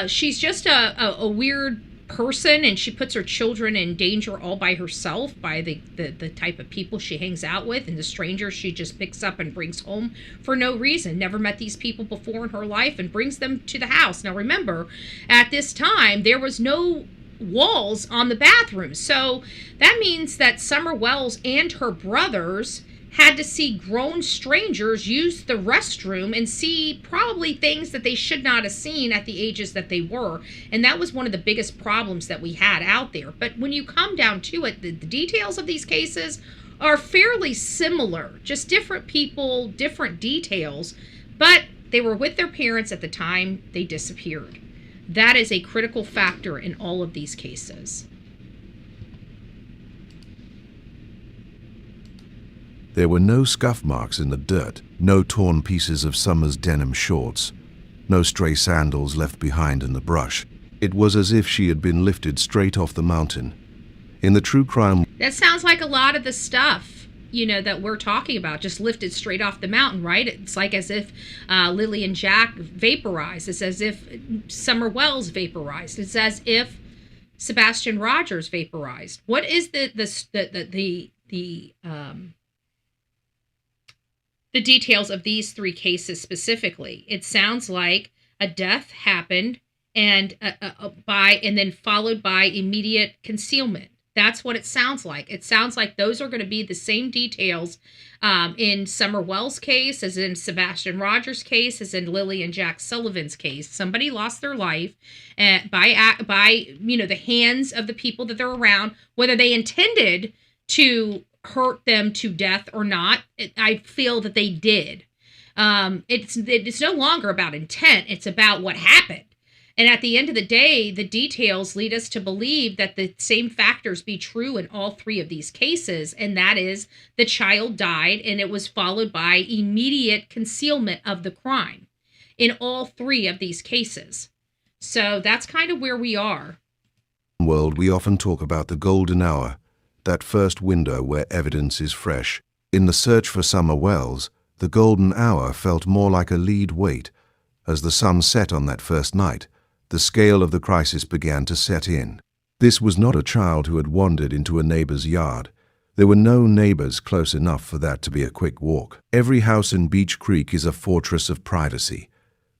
she's just a weird person, and she puts her children in danger all by herself by the type of people she hangs out with, and the strangers she just picks up and brings home for no reason. Never met these people before in her life and brings them to the house. Now remember, at this time there was no walls on the bathroom, so that means that Summer Wells and her brothers had to see grown strangers use the restroom and see probably things that they should not have seen at the ages that they were. And that was one of the biggest problems that we had out there. But when you come down to it, the details of these cases are fairly similar, just different people, different details, but they were with their parents at the time they disappeared. That is a critical factor in all of these cases. There were no scuff marks in the dirt, no torn pieces of Summer's denim shorts, no stray sandals left behind in the brush. It was as if she had been lifted straight off the mountain. In the true crime... That sounds like a lot of the stuff, that we're talking about, just lifted straight off the mountain, right? It's like as if Lily and Jack vaporized. It's as if Summer Wells vaporized. It's as if Sebastian Rogers vaporized. What is the details of these three cases specifically? It sounds like a death happened and then followed by immediate concealment. That's what it sounds like. It sounds like those are going to be the same details in Summer Wells' case, as in Sebastian Rogers' case, as in Lily and Jack Sullivan's case. Somebody lost their life by the hands of the people that they're around, whether they intended to hurt them to death or not. I feel that they did. It's no longer about intent. It's about what happened. And at the end of the day, the details lead us to believe that the same factors be true in all three of these cases. And that is, the child died and it was followed by immediate concealment of the crime in all three of these cases. So that's kind of where we are. World, we often talk about the golden hour, that first window where evidence is fresh. In the search for Summer Wells, the golden hour felt more like a lead weight. As the sun set on that first night, the scale of the crisis began to set in. This was not a child who had wandered into a neighbor's yard. There were no neighbors close enough for that to be a quick walk. Every house in Beech Creek is a fortress of privacy.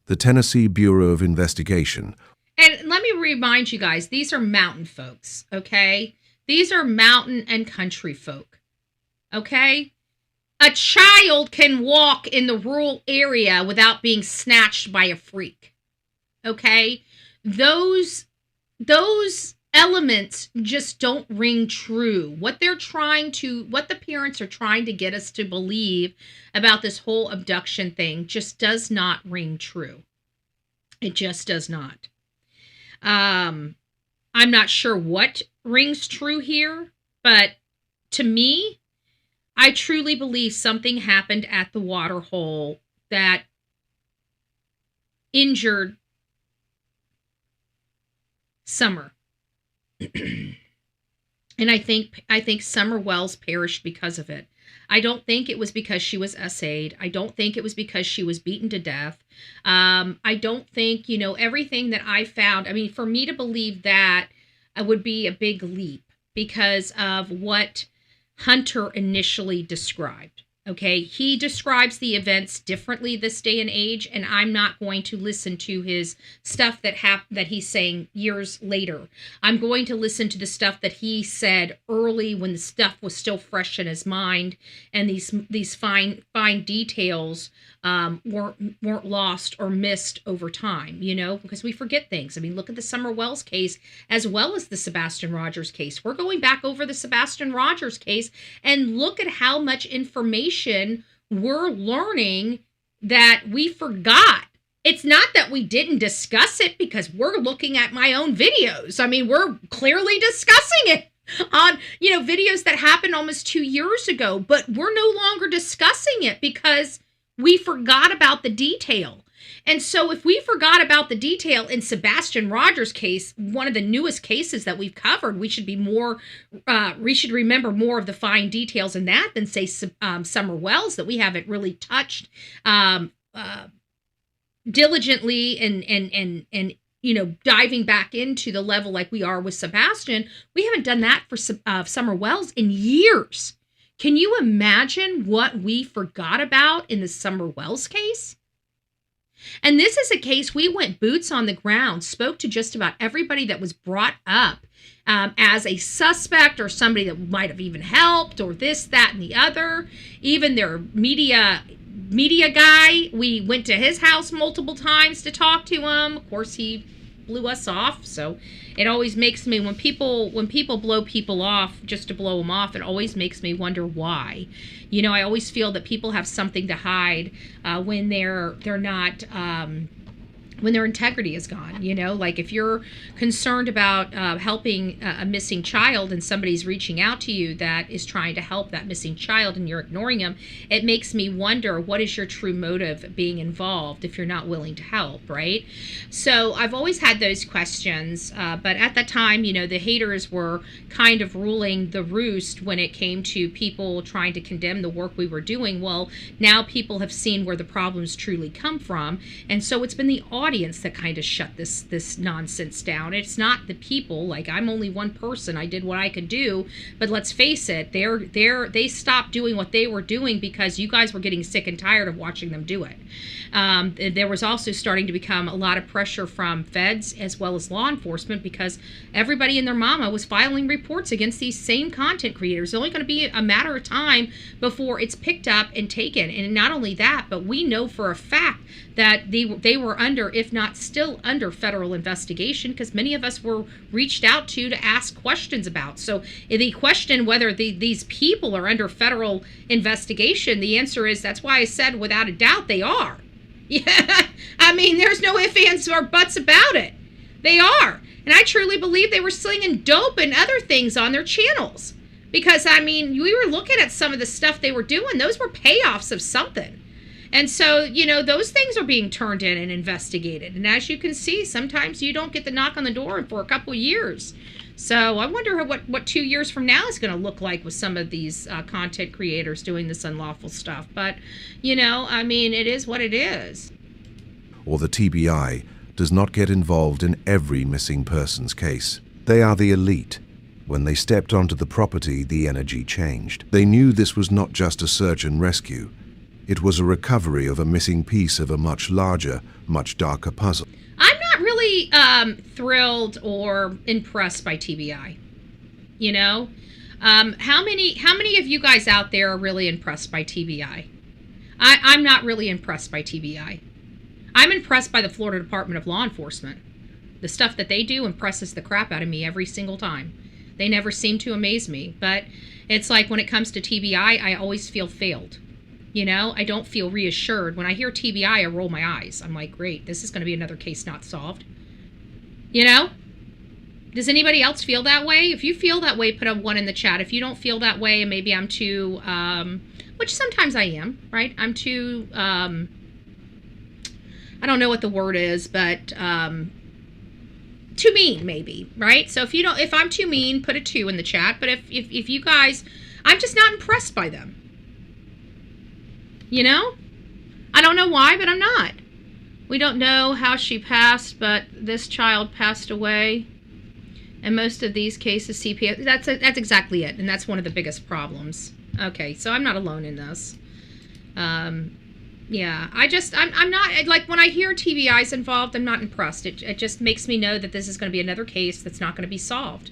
The Tennessee Bureau of Investigation. And let me remind you guys, these are mountain folks, okay? These are mountain and country folk, okay? A child can walk in the rural area without being snatched by a freak, okay? Those elements just don't ring true. What the parents are trying to get us to believe about this whole abduction thing just does not ring true. It just does not. I'm not sure what rings true here, but to me, I truly believe something happened at the water hole that injured Summer. And I think Summer Wells perished because of it. I don't think it was because she was essayed. I don't think it was because she was beaten to death. I don't think, everything that I found, for me to believe that would be a big leap because of what Hunter initially described. Okay, he describes the events differently this day and age, and I'm not going to listen to his stuff that he's saying years later. I'm going to listen to the stuff that he said early when the stuff was still fresh in his mind, and these fine details weren't lost or missed over time, because we forget things. Look at the Summer Wells case as well as the Sebastian Rogers case. We're going back over the Sebastian Rogers case and look at how much information we're learning that we forgot. It's not that we didn't discuss it because we're looking at my own videos. We're clearly discussing it on, videos that happened almost 2 years ago, but we're no longer discussing it because we forgot about the detail. And so if we forgot about the detail in Sebastian Rogers' case, one of the newest cases that we've covered, we should remember more of the fine details in that than say Summer Wells that we haven't really touched diligently and diving back into the level like we are with Sebastian. We haven't done that for Summer Wells in years. Can you imagine what we forgot about in the Summer Wells case? And this is a case we went boots on the ground, spoke to just about everybody that was brought up as a suspect or somebody that might have even helped or this, that, and the other. Even their media guy, we went to his house multiple times to talk to him. Of course, he blew us off. So it always makes me, when people blow people off just to blow them off, it always makes me wonder why. I always feel that people have something to hide when they're not when their integrity is gone. Like if you're concerned about helping a missing child and somebody's reaching out to you that is trying to help that missing child and you're ignoring them, it makes me wonder, what is your true motive being involved if you're not willing to help, right? So I've always had those questions, but at that time, the haters were kind of ruling the roost when it came to people trying to condemn the work we were doing. Well, now people have seen where the problems truly come from, and so it's been the audience that kind of shut this nonsense down. It's not the people. Like, I'm only one person. I did what I could do, but let's face it, they stopped doing what they were doing because you guys were getting sick and tired of watching them do it. There was also starting to become a lot of pressure from feds as well as law enforcement because everybody and their mama was filing reports against these same content creators. It's only going to be a matter of time before it's picked up and taken. And not only that, but we know for a fact that they were under, if not still under, federal investigation because many of us were reached out to ask questions about. So if the question whether these people are under federal investigation, the answer is that's why I said without a doubt they are. Yeah, I mean, there's no ifs, ands, or buts about it. They are. And I truly believe they were slinging dope and other things on their channels. Because, I mean, we were looking at some of the stuff they were doing. Those were payoffs of something. And so, you know, those things are being turned in and investigated. And as you can see, sometimes you don't get the knock on the door for a couple of years. So I wonder what 2 years from now is going to look like with some of these content creators doing this unlawful stuff. But, you know, I mean, it is what it is. Or the TBI does not get involved in every missing persons case. They are the elite. When they stepped onto the property, the energy changed. They knew this was not just a search and rescue. It was a recovery of a missing piece of a much larger, much darker puzzle. I'm not really thrilled or impressed by TBI. You know, how many of you guys out there are really impressed by TBI? I'm not really impressed by TBI. I'm impressed by the Florida Department of Law Enforcement. The stuff that they do impresses the crap out of me every single time. They never seem to amaze me. But it's like when it comes to TBI, I always feel failed. You know, I don't feel reassured. When I hear TBI, I roll my eyes. I'm like, great, this is going to be another case not solved. You know? Does anybody else feel that way? If you feel that way, put a 1 in the chat. If you don't feel that way, and maybe I'm too, which sometimes I am, right? I'm too, I don't know what the word is, but too mean, maybe, right? So if I'm too mean, put a 2 in the chat. But if you guys, I'm just not impressed by them. You know? I don't know why, but I'm not. We don't know how she passed, but this child passed away. And most of these cases, CPS, that's exactly it. And that's one of the biggest problems. Okay, so I'm not alone in this. Yeah, I'm not, like, when I hear TBI's involved, I'm not impressed. It just makes me know that this is going to be another case that's not going to be solved.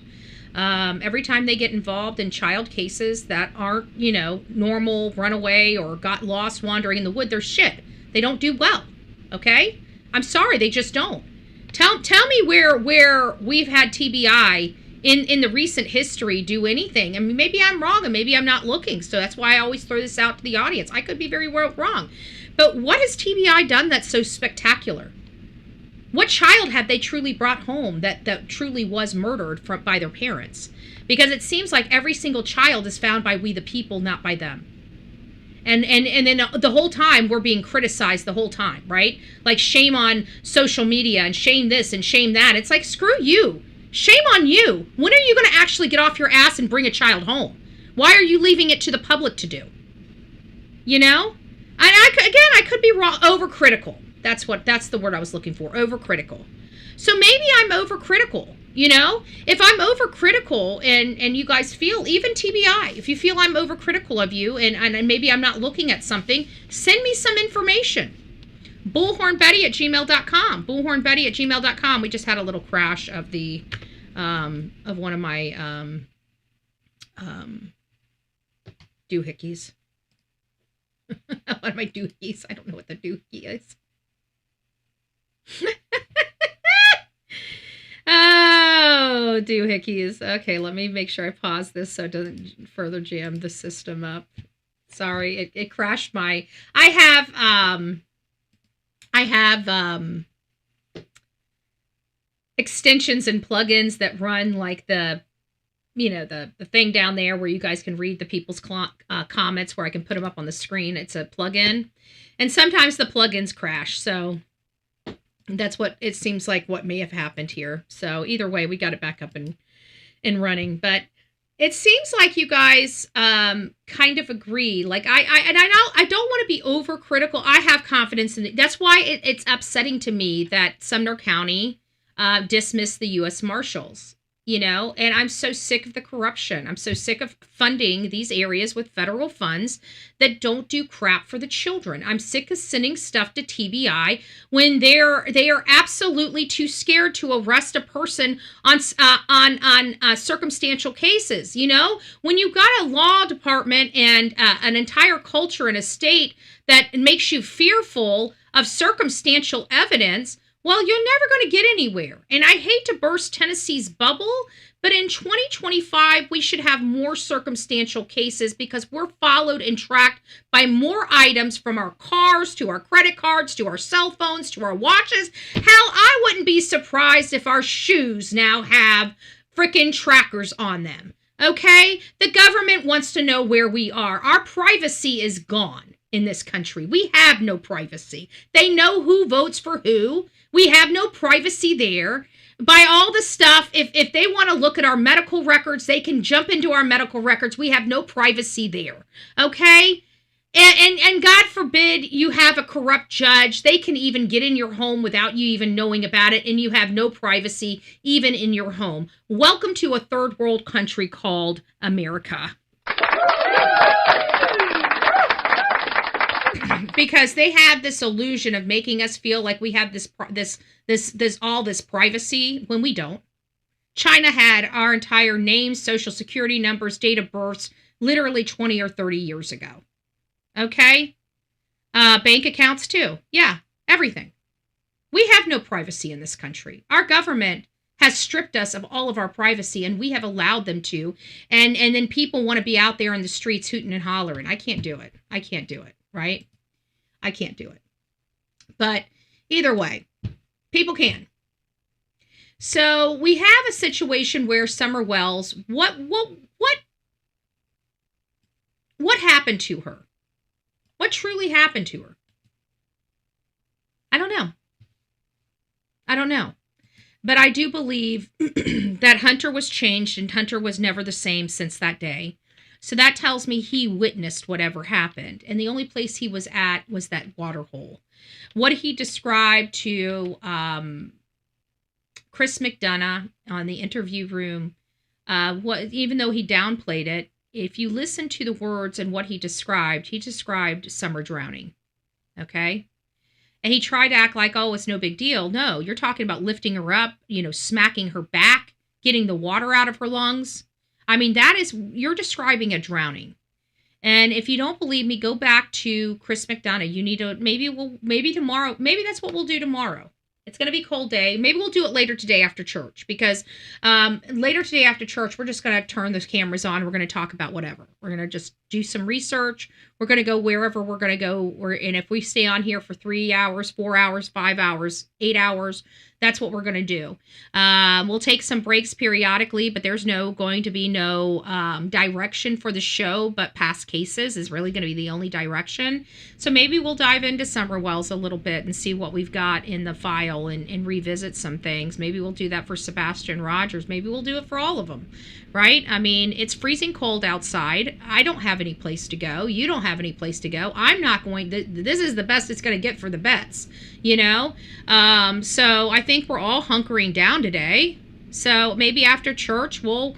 Every time they get involved in child cases that aren't, you know, normal, runaway, or got lost wandering in the wood, they're shit. They don't do well, okay? I'm sorry, they just don't. Tell me where we've had TBI in the recent history do anything. I mean, maybe I'm wrong, and maybe I'm not looking, so that's why I always throw this out to the audience. I could be very well wrong. But what has TBI done that's so spectacular? What child have they truly brought home that truly was murdered by their parents? Because it seems like every single child is found by we the people, not by them. And then the whole time we're being criticized the whole time, right? Like, shame on social media and shame this and shame that. It's like, screw you. Shame on you. When are you going to actually get off your ass and bring a child home? Why are you leaving it to the public to do? You know? And I could be wrong, overcritical. That's the word I was looking for, overcritical. So maybe I'm overcritical, you know? If I'm overcritical and you guys feel, even TBI, if you feel I'm overcritical of you and maybe I'm not looking at something, send me some information. Bullhornbetty@gmail.com. Bullhornbetty@gmail.com. We just had a little crash of the of one of my doohickeys. One of my doohickeys. I don't know what the doohickey is. Oh, doohickeys. Okay, let me make sure I pause this so it doesn't further jam the system up. Sorry, it crashed my... I have extensions and plugins that run like the thing down there where you guys can read the people's comments, where I can put them up on the screen. It's a plugin, and sometimes the plugins crash. So that's what it seems like what may have happened here. So either way, we got it back up and running. But it seems like you guys kind of agree. Like I don't want to be overcritical. I have confidence in it. That's why it's upsetting to me that Sumner County dismissed the U.S. Marshals. You know, and I'm so sick of the corruption. I'm so sick of funding these areas with federal funds that don't do crap for the children. I'm sick of sending stuff to TBI when they are absolutely too scared to arrest a person on circumstantial cases. You know, when you've got a law department and an entire culture in a state that makes you fearful of circumstantial evidence, well, you're never going to get anywhere. And I hate to burst Tennessee's bubble, but in 2025, we should have more circumstantial cases because we're followed and tracked by more items, from our cars to our credit cards to our cell phones to our watches. Hell, I wouldn't be surprised if our shoes now have frickin' trackers on them. Okay? The government wants to know where we are. Our privacy is gone in this country. We have no privacy. They know who votes for who. We have no privacy there. By all the stuff, if they want to look at our medical records, they can jump into our medical records. We have no privacy there. Okay? And God forbid you have a corrupt judge. They can even get in your home without you even knowing about it, and you have no privacy even in your home. Welcome to a third world country called America. Because they have this illusion of making us feel like we have this privacy when we don't. China had our entire names, social security numbers, date of births, literally 20 or 30 years ago. Okay? Bank accounts too. Yeah, everything. We have no privacy in this country. Our government has stripped us of all of our privacy, and we have allowed them to. And then people want to be out there in the streets hooting and hollering. I can't do it. I can't do it. Right? I can't do it. But either way, people can. So we have a situation where Summer Wells, what happened to her? What truly happened to her? I don't know. But I do believe that Hunter was changed, and Hunter was never the same since that day. So that tells me he witnessed whatever happened. And the only place he was at was that water hole. What he described to Chris McDonough on the interview room, even though he downplayed it, if you listen to the words and what he described Summer drowning. Okay? And he tried to act like, oh, it's no big deal. No, you're talking about lifting her up, smacking her back, getting the water out of her lungs. I mean, you're describing a drowning. And if you don't believe me, go back to Chris McDonough. You need to, maybe tomorrow, maybe that's what we'll do tomorrow. It's going to be a cold day. Maybe we'll do it later today after church, because later today after church, we're just going to turn those cameras on. We're going to talk about whatever. We're going to just do some research. We're going to go wherever we're going to go. And if we stay on here for 3 hours, 4 hours, 5 hours, 8 hours, that's what we're going to do. We'll take some breaks periodically, but there's going to be no direction for the show, but past cases is really going to be the only direction. So maybe we'll dive into Summer Wells a little bit and see what we've got in the file and revisit some things. Maybe we'll do that for Sebastian Rogers. Maybe we'll do it for all of them, right? I mean, it's freezing cold outside. I don't have any place to go. You don't have any place to go. I'm not going to, this is the best it's going to get for the bets, So I think we're all hunkering down today. So maybe after church, we'll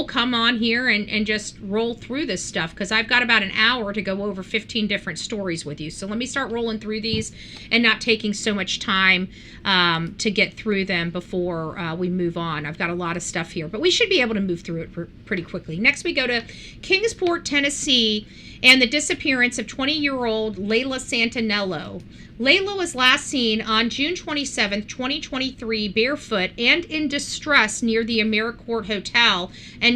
come on here and just roll through this stuff, because I've got about an hour to go over 15 different stories with you. So let me start rolling through these and not taking so much time to get through them before we move on. I've got a lot of stuff here, but we should be able to move through it pretty quickly. Next, we go to Kingsport, Tennessee, and the disappearance of 20-year-old Layla Santanello. Layla was last seen on June 27, 2023, barefoot and in distress near the AmeriCorps Hotel and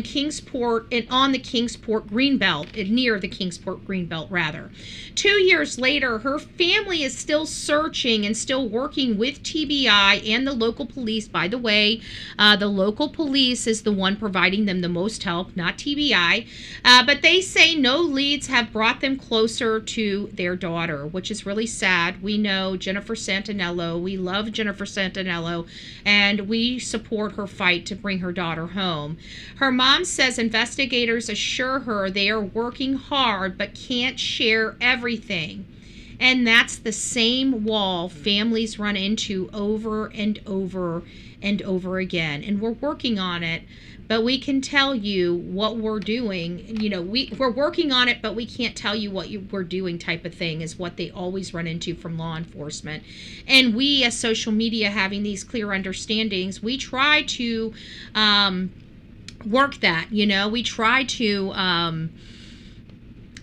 on the Kingsport Greenbelt, near the Kingsport Greenbelt, rather. 2 years later, her family is still searching and still working with TBI and the local police. By the way, the local police is the one providing them the most help, not TBI. But they say no leads have brought them closer to their daughter, which is really sad. We know Jennifer Santanello. We love Jennifer Santanello, and we support her fight to bring her daughter home. Her mom says investigators assure her they are working hard but can't share everything. And that's the same wall families run into over and over and over again. And we're working on it, but we can tell you what we're doing. You know, we're working on it, but we can't tell you what we're doing type of thing is what they always run into from law enforcement. And we, as social media, having these clear understandings, we try to work that, you know. We try to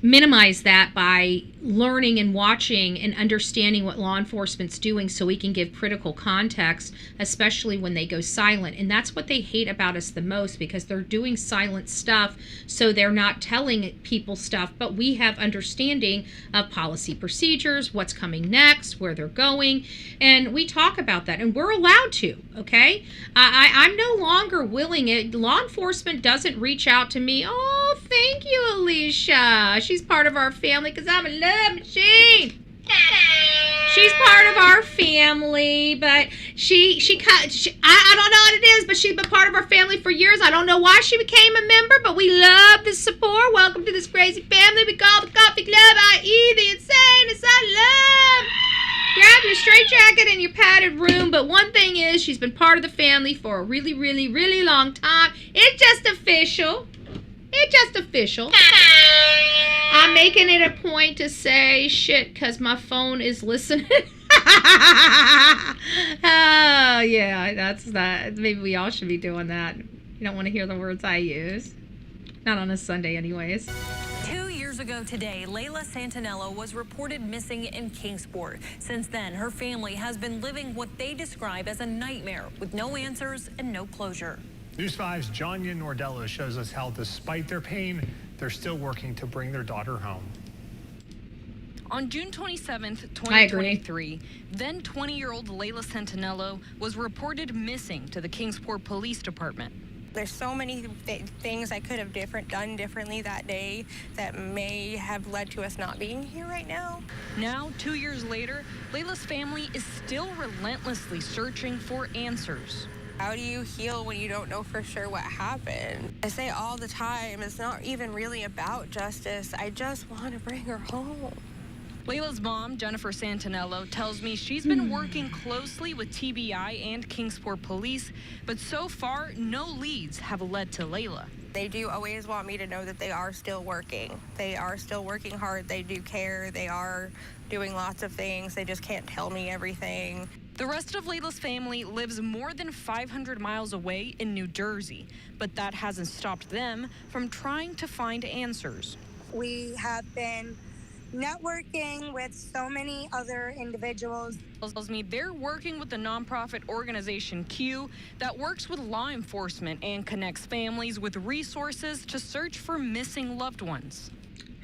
minimize that by learning and watching and understanding what law enforcement's doing so we can give critical context, especially when they go silent. And that's what they hate about us the most, because they're doing silent stuff, so they're not telling people stuff, but we have understanding of policy procedures, what's coming next, where they're going, and we talk about that, and we're allowed to, okay? I'm no longer willing it. Law enforcement doesn't reach out to me, oh, thank you, Alicia. She's part of our family because I'm a love machine. She's part of our family, but I don't know what it is, but she's been part of our family for years. I don't know why she became a member, but we love the support. Welcome to this crazy family we call the Coffee Club, i.e. the insane asylum. Grab your straitjacket and your padded room, but one thing is she's been part of the family for a really, really, really long time. It's just official. It's just official. I'm making it a point to say shit because my phone is listening. Oh, yeah, that's that. Maybe we all should be doing that. You don't want to hear the words I use. Not on a Sunday anyways. 2 years ago today, Layla Santanello was reported missing in Kingsport. Since then, her family has been living what they describe as a nightmare with no answers and no closure. News 5's Janya Nordello shows us how, despite their pain, they're still working to bring their daughter home. On June 27th, 2023, then 20-year-old Layla Santanello was reported missing to the Kingsport Police Department. There's so many things I could have done differently that day that may have led to us not being here right now. Now, 2 years later, Layla's family is still relentlessly searching for answers. How do you heal when you don't know for sure what happened? I say all the time, it's not even really about justice. I just want to bring her home. Layla's mom, Jennifer Santanello, tells me she's been working closely with TBI and Kingsport Police, but so far, no leads have led to Layla. They do always want me to know that they are still working. They are still working hard. They do care. They are doing lots of things. They just can't tell me everything. The rest of Layla's family lives more than 500 miles away in New Jersey, but that hasn't stopped them from trying to find answers. We have been networking with so many other individuals. Tells me they're working with the nonprofit organization Q that works with law enforcement and connects families with resources to search for missing loved ones.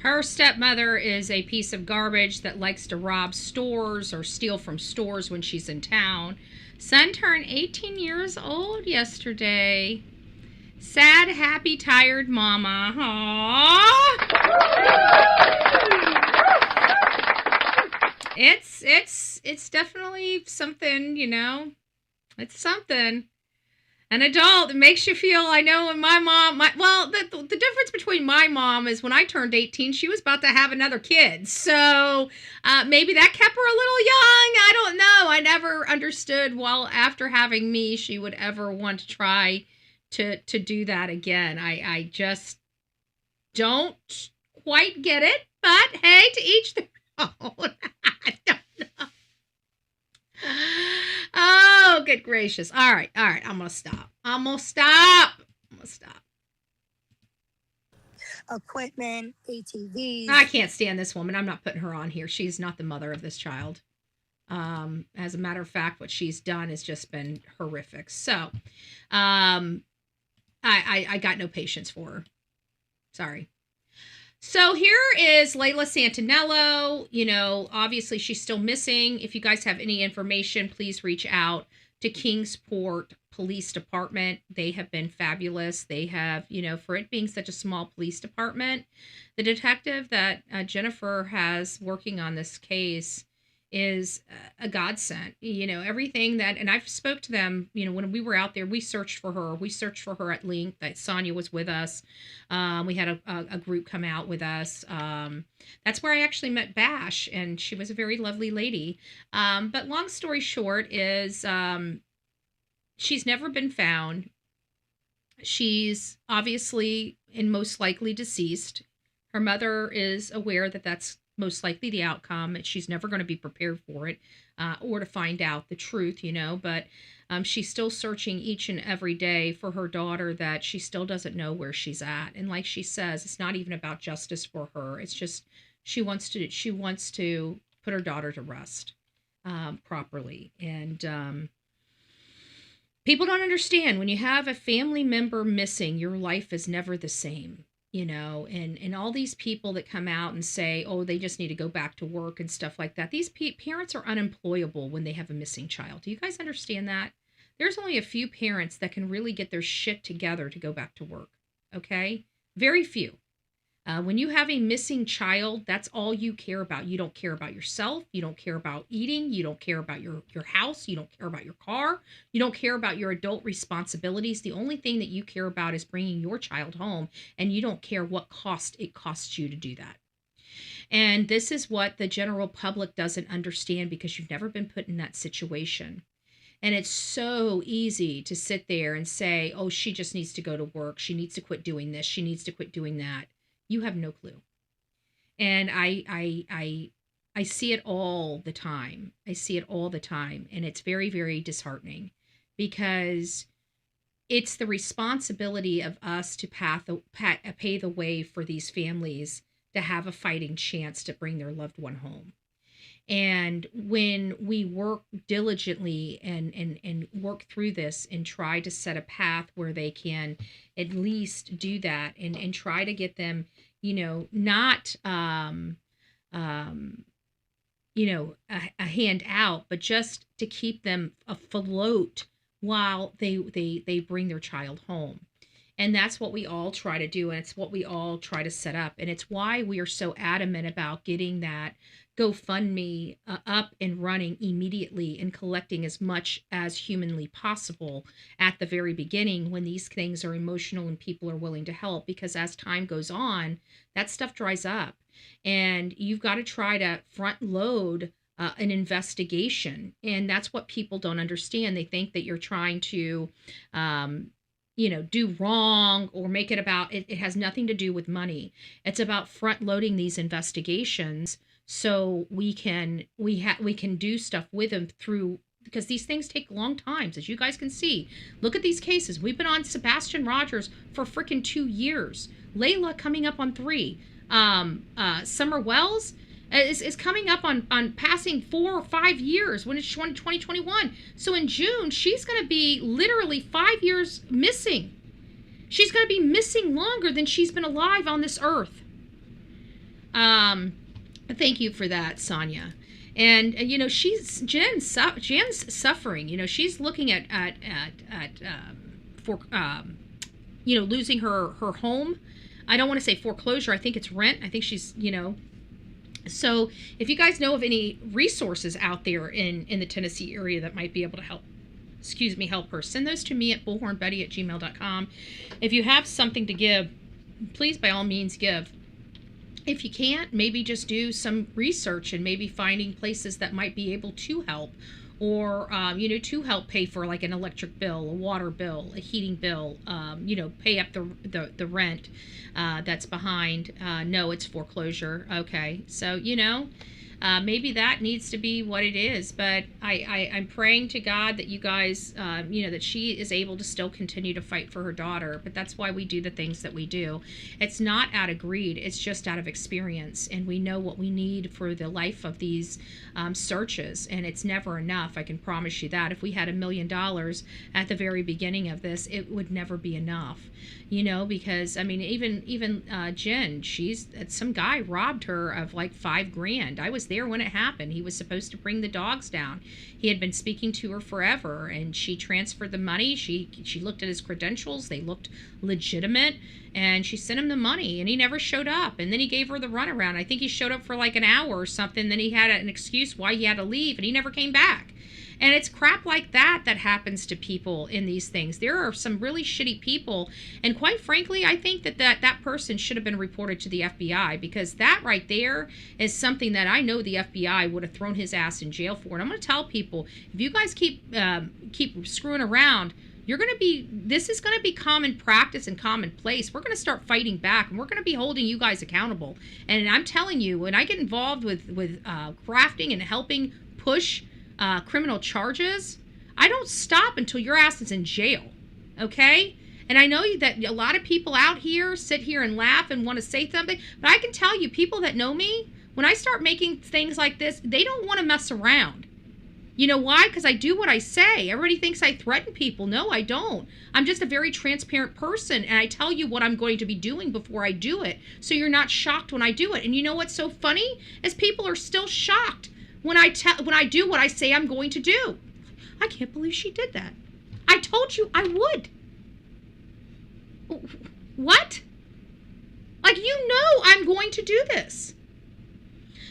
Her stepmother is a piece of garbage that likes to rob stores or steal from stores when she's in town. Son turned 18 years old yesterday. Sad, happy, tired mama. Aww. It's definitely something, you know. It's something. An adult, it makes you feel, I know when my mom, the difference between my mom is when I turned 18, she was about to have another kid. So maybe that kept her a little young. I don't know. I never understood, well, after having me, she would ever want to try to do that again. I just don't quite get it. But hey, to each their own. I don't know. Oh, good gracious. All right. I'm going to stop. Equipment, ATVs. I can't stand this woman. I'm not putting her on here. She's not the mother of this child. As a matter of fact, what she's done has just been horrific. So, I got no patience for her. Sorry. So here is Layla Santanello. You know, obviously she's still missing. If you guys have any information, please reach out to Kingsport Police Department. They have been fabulous. They have, for it being such a small police department, the detective that Jennifer has working on this case is a godsend. Everything that, and I've spoke to them, when we were out there, we searched for her. We searched for her at length. That Sonia was with us. We had a group come out with us. That's where I actually met Bash, and she was a very lovely lady. But long story short is, she's never been found. She's obviously and most likely deceased. Her mother is aware that that's most likely the outcome, and she's never going to be prepared for it or to find out the truth, but she's still searching each and every day for her daughter, that she still doesn't know where she's at. And like she says, it's not even about justice for her. It's just she wants to put her daughter to rest properly. And people don't understand, when you have a family member missing, your life is never the same. And all these people that come out and say, oh, they just need to go back to work and stuff like that. These parents are unemployable when they have a missing child. Do you guys understand that? There's only a few parents that can really get their shit together to go back to work. Okay? Very few. When you have a missing child, that's all you care about. You don't care about yourself. You don't care about eating. You don't care about your house. You don't care about your car. You don't care about your adult responsibilities. The only thing that you care about is bringing your child home, and you don't care what cost it costs you to do that. And this is what the general public doesn't understand, because you've never been put in that situation. And it's so easy to sit there and say, oh, she just needs to go to work. She needs to quit doing this. She needs to quit doing that. You have no clue. And I see it all the time. I see it all the time. And it's very, very disheartening, because it's the responsibility of us to pay the way for these families to have a fighting chance to bring their loved one home. And when we work diligently and work through this and try to set a path where they can at least do that, and try to get them, not, a hand out, but just to keep them afloat while they bring their child home. And that's what we all try to do. And it's what we all try to set up. And it's why we are so adamant about getting that GoFundMe up and running immediately, and collecting as much as humanly possible at the very beginning, when these things are emotional and people are willing to help. Because as time goes on, that stuff dries up, and you've got to try to front load an investigation. And that's what people don't understand. They think that you're trying to do wrong or make it about it. It has nothing to do with money. It's about front loading these investigations, so we can do stuff with them through, because these things take long times, as you guys can see. Look at these cases. We've been on Sebastian Rogers for freaking 2 years. Layla coming up on 3. Summer Wells is coming up on passing 4 or 5 years, when it's 2021. So in June, she's going to be literally 5 years missing. She's going to be missing longer than she's been alive on this earth. Thank you for that, Sonia. And Jen's suffering. She's looking at losing her home. I don't want to say foreclosure. I think it's rent. I think she's, So if you guys know of any resources out there in the Tennessee area that might be able to help her, send those to me at bullhornbetty@gmail.com. If you have something to give, please, by all means, give. If you can't, maybe just do some research and maybe finding places that might be able to help, or, to help pay for like an electric bill, a water bill, a heating bill, pay up the rent that's behind. No, it's foreclosure. Okay. So, maybe that needs to be what it is. But I'm praying to God that you guys, that she is able to still continue to fight for her daughter. But that's why we do the things that we do. It's not out of greed. It's just out of experience. And we know what we need for the life of these searches. And it's never enough. I can promise you that. If we had $1 million at the very beginning of this, it would never be enough. Because even Jen, some guy robbed her of like $5,000. I was there. there when it happened. He was supposed to bring the dogs down. He had been speaking to her forever, and she transferred the money. She looked at his credentials. They looked legitimate, and she sent him the money, and he never showed up. And then he gave her the runaround. I think he showed up for like an hour or something. Then he had an excuse why he had to leave, and he never came back. And it's crap like that that happens to people in these things. There are some really shitty people. And quite frankly, I think that person should have been reported to the FBI, because that right there is something that I know the FBI would have thrown his ass in jail for. And I'm going to tell people, if you guys keep screwing around, this is going to be common practice and commonplace. We're going to start fighting back, and we're going to be holding you guys accountable. And I'm telling you, when I get involved with crafting and helping push criminal charges, I don't stop until your ass is in jail, okay? And I know that a lot of people out here sit here and laugh and want to say something, but I can tell you, people that know me, when I start making things like this, they don't want to mess around. You know why? Because I do what I say. Everybody thinks I threaten people. No, I don't. I'm just a very transparent person, and I tell you what I'm going to be doing before I do it, so you're not shocked when I do it. And you know what's so funny? Is people are still shocked when I do what I say I'm going to do. I can't believe she did that. I told you I would. What? Like, you know I'm going to do this.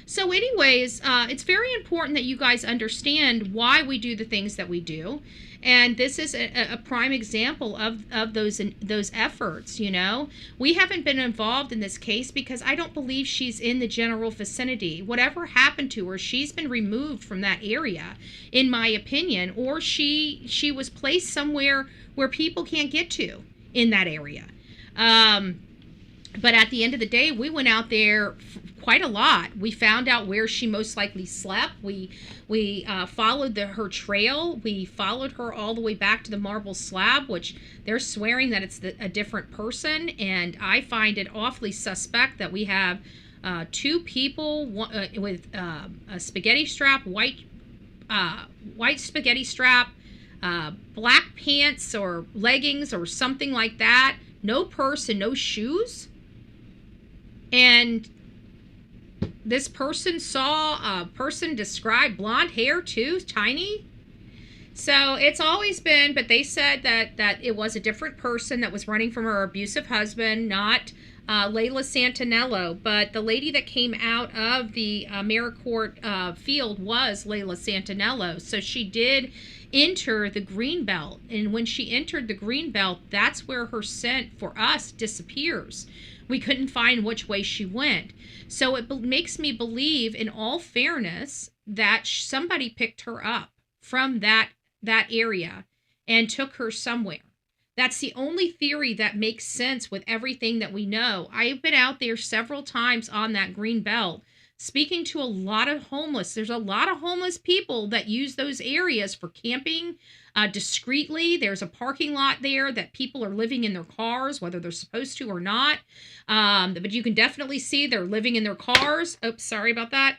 So anyways, it's very important that you guys understand why we do the things that we do. And this is a prime example of those efforts, you know. We haven't been involved in this case because I don't believe she's in the general vicinity. Whatever happened to her, she's been removed from that area, in my opinion, or she was placed somewhere where people can't get to in that area. But at the end of the day, we went out there quite a lot. We found out where she most likely slept. We followed her trail. We followed her all the way back to the marble slab, which they're swearing that it's a different person. And I find it awfully suspect that we have two people with a spaghetti strap, white spaghetti strap, black pants or leggings or something like that. No purse and no shoes. And this person saw a person described blonde hair too, tiny. So it's always been, but they said that it was a different person that was running from her abusive husband, not Layla Santanello. But the lady that came out of the Maricourt field was Layla Santanello. So she did enter the Greenbelt. And when she entered the Greenbelt, that's where her scent for us disappears. We couldn't find which way she went. So it makes me believe, in all fairness, that somebody picked her up from that area and took her somewhere. That's the only theory that makes sense with everything that we know. I've been out there several times on that green belt speaking to a lot of homeless. There's a lot of homeless people that use those areas for camping discreetly. There's a parking lot there that people are living in their cars, whether they're supposed to or not. But you can definitely see they're living in their cars. Oops, sorry about that.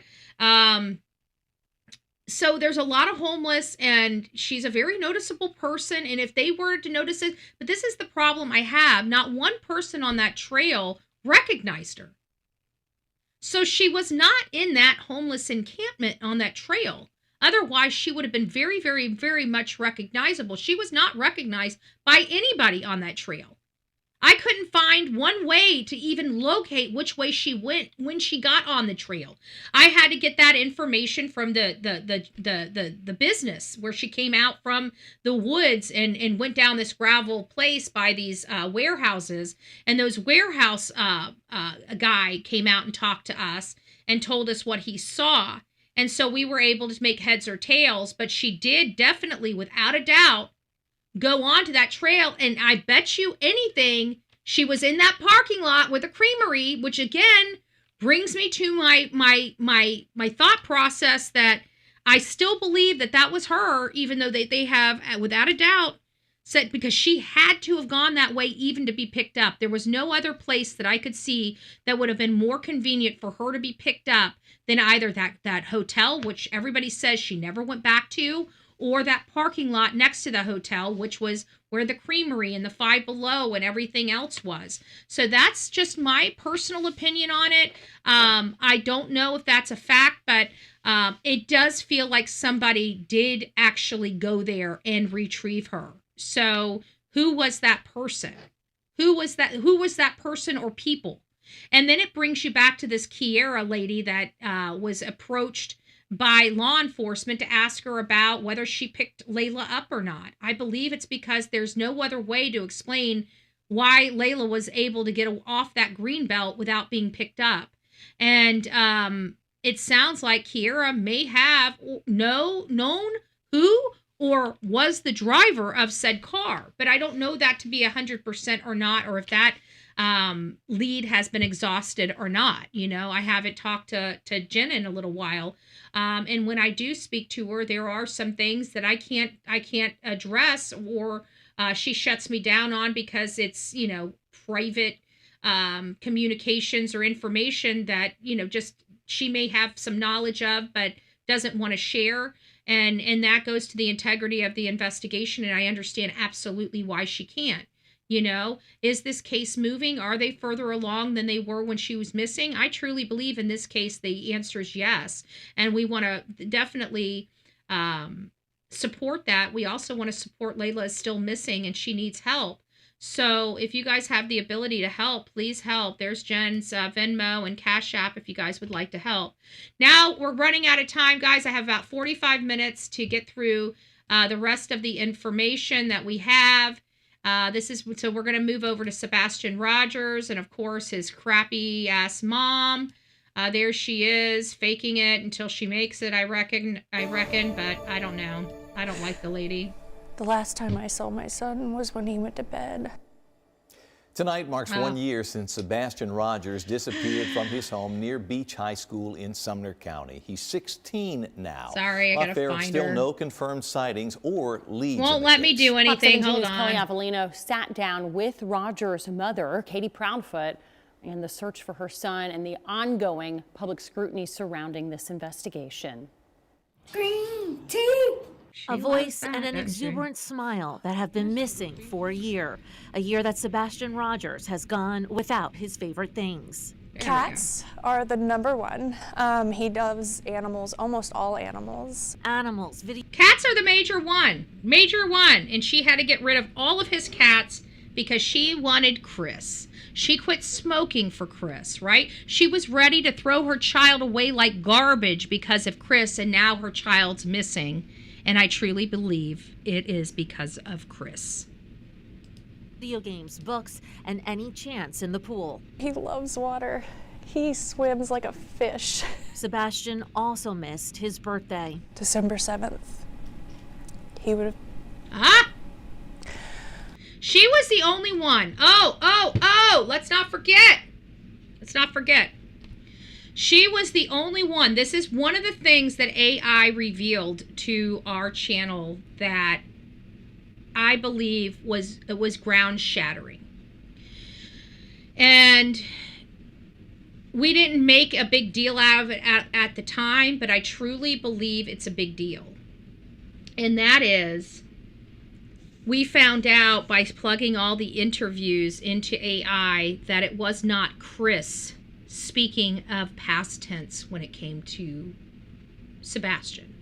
So there's a lot of homeless, and she's a very noticeable person. And if they were to notice it, but this is the problem I have. Not one person on that trail recognized her. So she was not in that homeless encampment on that trail. Otherwise, she would have been very, very, very much recognizable. She was not recognized by anybody on that trail. I couldn't find one way to even locate which way she went when she got on the trail. I had to get that information from the business where she came out from the woods and went down this gravel place by these warehouses. And those warehouse a guy came out and talked to us and told us what he saw. And so we were able to make heads or tails, but she did definitely, without a doubt, go on to that trail. And I bet you anything, she was in that parking lot with a creamery, which again brings me to my thought process that I still believe that was her, even though they have, without a doubt, said, because she had to have gone that way even to be picked up. There was no other place that I could see that would have been more convenient for her to be picked up than either that hotel, which everybody says she never went back to, or that parking lot next to the hotel, which was where the creamery and the Five Below and everything else was. So that's just my personal opinion on it. I don't know if that's a fact, but it does feel like somebody did actually go there and retrieve her. So who was that person? Who was that person or people? And then it brings you back to this Kiera lady that was approached by law enforcement to ask her about whether she picked Layla up or not. I believe it's because there's no other way to explain why Layla was able to get off that green belt without being picked up. And it sounds like Kiera may have known who or was the driver of said car. But I don't know that to be 100% or not, or if that lead has been exhausted or not. You know, I haven't talked to Jen in a little while. And when I do speak to her, there are some things that I can't address, or she shuts me down on because it's, you know, private communications or information that, you know, just she may have some knowledge of, but doesn't want to share. And that goes to the integrity of the investigation. And I understand absolutely why she can't. You know, is this case moving? Are they further along than they were when she was missing? I truly believe in this case, the answer is yes. And we want to definitely support that. We also want to support Layla is still missing and she needs help. So if you guys have the ability to help, please help. There's Jen's Venmo and Cash App if you guys would like to help. Now we're running out of time, guys. I have about 45 minutes to get through the rest of the information that we have. So we're going to move over to Sebastian Rogers and, of course, his crappy ass mom. There she is, faking it until she makes it, I reckon, but I don't know. I don't like the lady. The last time I saw my son was when he went to bed. Tonight marks 1 year since Sebastian Rogers disappeared from his home near Beach High School in Sumner County. He's 16 now. Sorry, I gotta find her. Still no confirmed sightings or leads. Won't let me do anything. Hold on. Kelly Avellino sat down with Rogers' mother, Katie Proudfoot, in the search for her son and the ongoing public scrutiny surrounding this investigation. Green tea! A voice and an exuberant smile that have been missing for a year that Sebastian Rogers has gone without his favorite things. Cats are the number one. He loves animals, almost all animals. Cats are the major one, and she had to get rid of all of his cats because she wanted Chris. She quit smoking for Chris, right? She was ready to throw her child away like garbage because of Chris, and now her child's missing. And I truly believe it is because of Chris. Video games, books, and any chance in the pool. He loves water. He swims like a fish. Sebastian also missed his birthday. December 7th. He would have... She was the only one. Oh, let's not forget. She was the only one. This is one of the things that AI revealed to our channel that I believe was ground shattering. And we didn't make a big deal out of it at the time, but I truly believe it's a big deal. And that is, we found out by plugging all the interviews into AI that it was not Chris speaking of past tense when it came to Sebastian.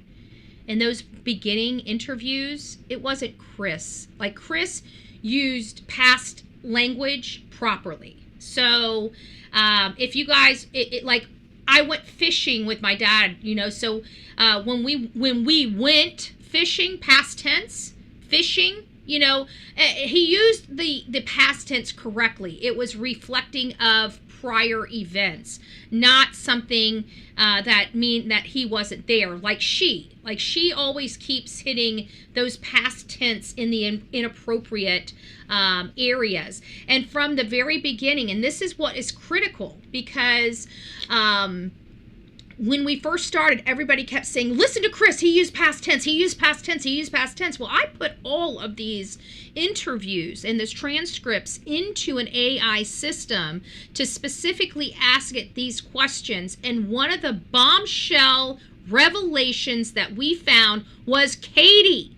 In those beginning interviews, it wasn't Chris. Like, Chris used past language properly. So if you guys, like, I went fishing with my dad, you know, so when we went fishing, past tense, fishing, you know, he used the past tense correctly. It was reflecting of prior events, not something that he wasn't there. Like she always keeps hitting those past tense in the inappropriate areas. And from the very beginning, and this is what is critical, because when we first started, everybody kept saying, listen to Chris, he used past tense, he used past tense, he used past tense. Well, I put all of these interviews and these transcripts into an AI system to specifically ask it these questions. And one of the bombshell revelations that we found was Katie.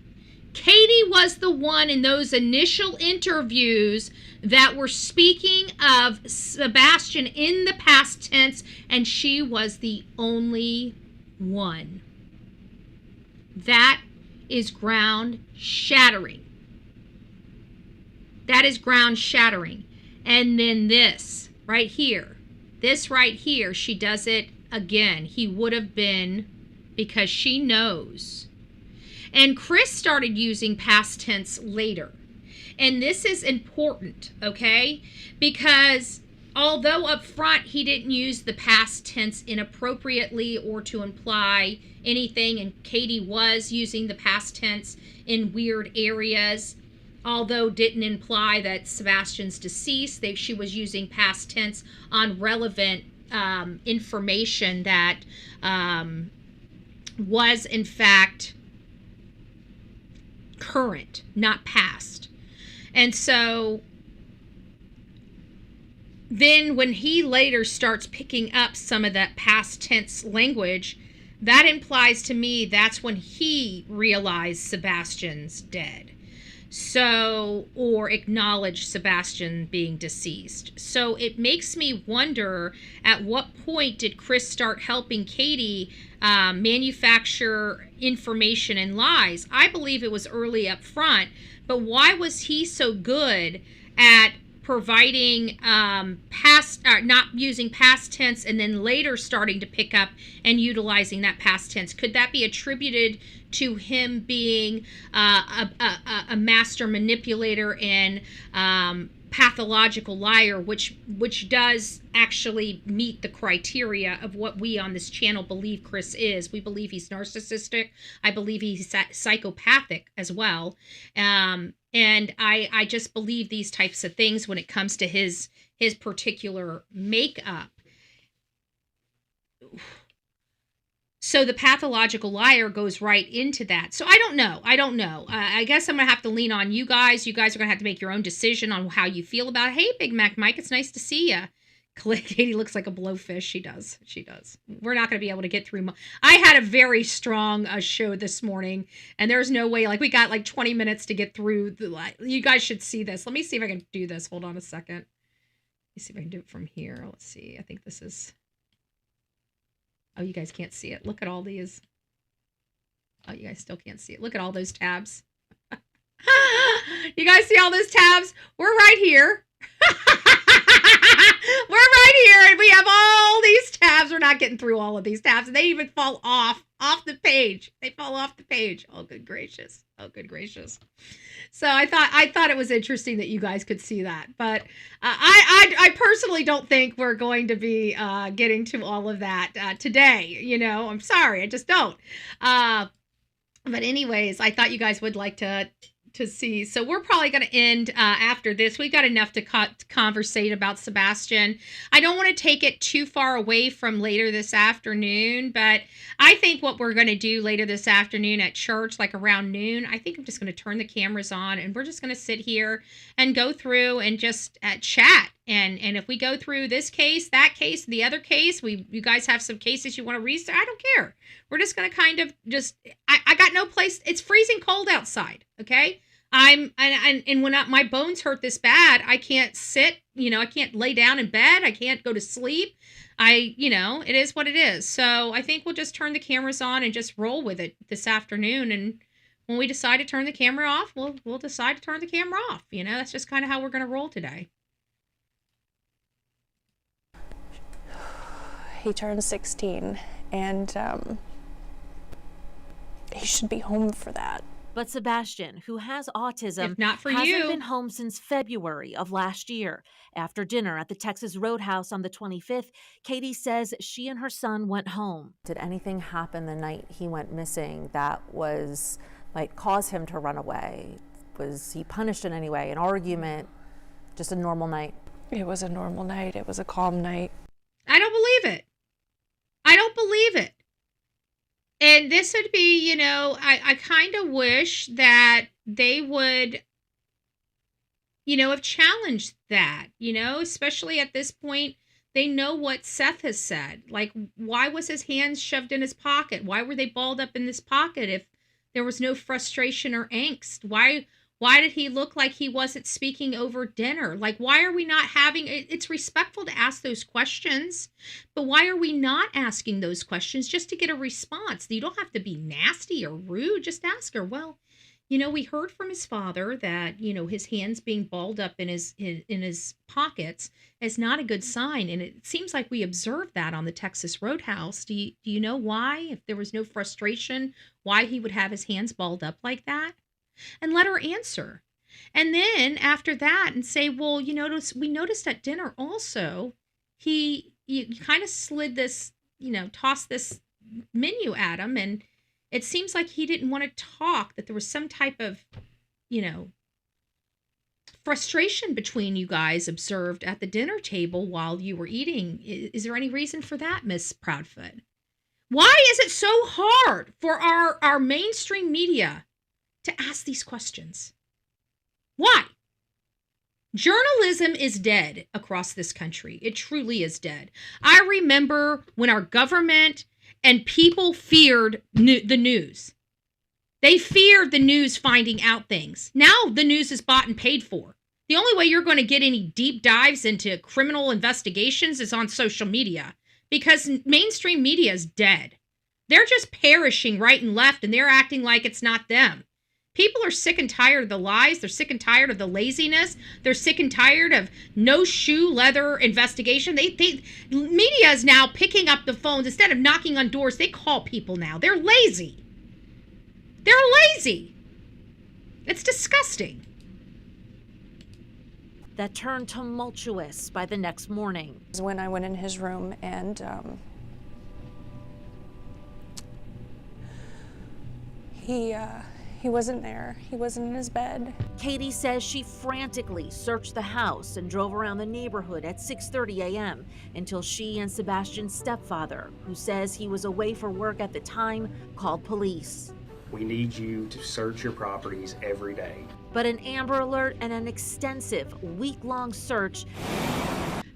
Katie was the one in those initial interviews that were speaking of Sebastian in the past tense, and she was the only one. That is ground shattering. That is ground shattering. And then this right here, she does it again. He would have been, because she knows. And Chris started using past tense later. And this is important, okay? Because although up front he didn't use the past tense inappropriately or to imply anything, and Katie was using the past tense in weird areas, although didn't imply that Sebastian's deceased, she was using past tense on relevant information that was in fact current, not past. And so then when he later starts picking up some of that past tense language, that implies to me that's when he realized Sebastian's dead. So, or acknowledged Sebastian being deceased. So it makes me wonder, at what point did Chris start helping Katie manufacture information and lies? I believe it was early up front, but why was he so good at providing not using past tense and then later starting to pick up and utilizing that past tense? Could that be attributed to him being a master manipulator and pathological liar, which does actually meet the criteria of what we on this channel believe Chris is? We believe he's narcissistic. I believe he's psychopathic as well. And I just believe these types of things when it comes to his particular makeup. So the pathological liar goes right into that. So I don't know. I guess I'm going to have to lean on you guys. You guys are going to have to make your own decision on how you feel about it. Hey, Big Mac Mike, it's nice to see you. Katie looks like a blowfish. She does. We're not going to be able to get through. I had a very strong show this morning, and there's no way. Like, we got like 20 minutes to get through. You guys should see this. Let me see if I can do this. Hold on a second. Let me see if I can do it from here. Let's see. I think this is... Oh, you guys can't see it. Look at all these. Oh, you guys still can't see it. Look at all those tabs. You guys see all those tabs? We're right here. We're right here, and we have all these tabs. We're not getting through all of these tabs, and they even fall off the page. They fall off the page. Oh, good gracious. So I thought it was interesting that you guys could see that, but I personally don't think we're going to be getting to all of that today. You know, I'm sorry, I just don't. But anyways, I thought you guys would like to see. So we're probably going to end after this. We've got enough to conversate about Sebastian. I don't want to take it too far away from later this afternoon, but I think what we're going to do later this afternoon at church, like around noon, I think I'm just going to turn the cameras on and we're just going to sit here and go through and just chat. And if we go through this case, that case, the other case, you guys have some cases you want to research, I don't care. We're just going to kind of just, I got no place. It's freezing cold outside. Okay. And when my bones hurt this bad, I can't sit, I can't lay down in bed. I can't go to sleep. It is what it is. So I think we'll just turn the cameras on and just roll with it this afternoon. And when we decide to turn the camera off, we'll decide to turn the camera off. That's just kind of how we're going to roll today. He turned 16, and he should be home for that. But Sebastian, who has autism, if not for hasn't you, been home since February of last year. After dinner at the Texas Roadhouse on the 25th, Katie says she and her son went home. Did anything happen the night he went missing that was like cause him to run away? Was he punished in any way? An argument? Just a normal night? It was a normal night. It was a calm night. I don't believe it. And this would be, I kind of wish that they would, have challenged that, especially at this point, They know what Seth has said. Like, why was his hands shoved in his pocket? Why were they balled up in this pocket if there was no frustration or angst? Why did he look like he wasn't speaking over dinner? Like, why are we not having, it's respectful to ask those questions, but why are we not asking those questions just to get a response? You don't have to be nasty or rude. Just ask her, well, you know, we heard from his father that, you know, his hands being balled up in his pockets is not a good sign. And it seems like we observed that on the Texas Roadhouse. Do you know why? If there was no frustration, why he would have his hands balled up like that? And let her answer. And then after that and say, well, we noticed at dinner also, you kind of slid this, tossed this menu at him, and it seems like he didn't want to talk, that there was some type of, frustration between you guys observed at the dinner table while you were eating. Is there any reason for that, Miss Proudfoot? Why is it so hard for our mainstream media to ask these questions? Why? Journalism is dead across this country. It truly is dead. I remember when our government and people feared the news. They feared the news finding out things. Now the news is bought and paid for. The only way you're going to get any deep dives into criminal investigations is on social media, because mainstream media is dead. They're just perishing right and left, and they're acting like it's not them. People are sick and tired of the lies. They're sick and tired of the laziness. They're sick and tired of no shoe leather investigation. Media is now picking up the phones. Instead of knocking on doors, they call people now. They're lazy. They're lazy. It's disgusting. That turned tumultuous by the next morning. When I went in his room and he wasn't there. He wasn't in his bed. Katie says she frantically searched the house and drove around the neighborhood at 6:30 a.m. until she and Sebastian's stepfather, who says he was away for work at the time, called police. We need you to search your properties every day. But an Amber Alert and an extensive week-long search.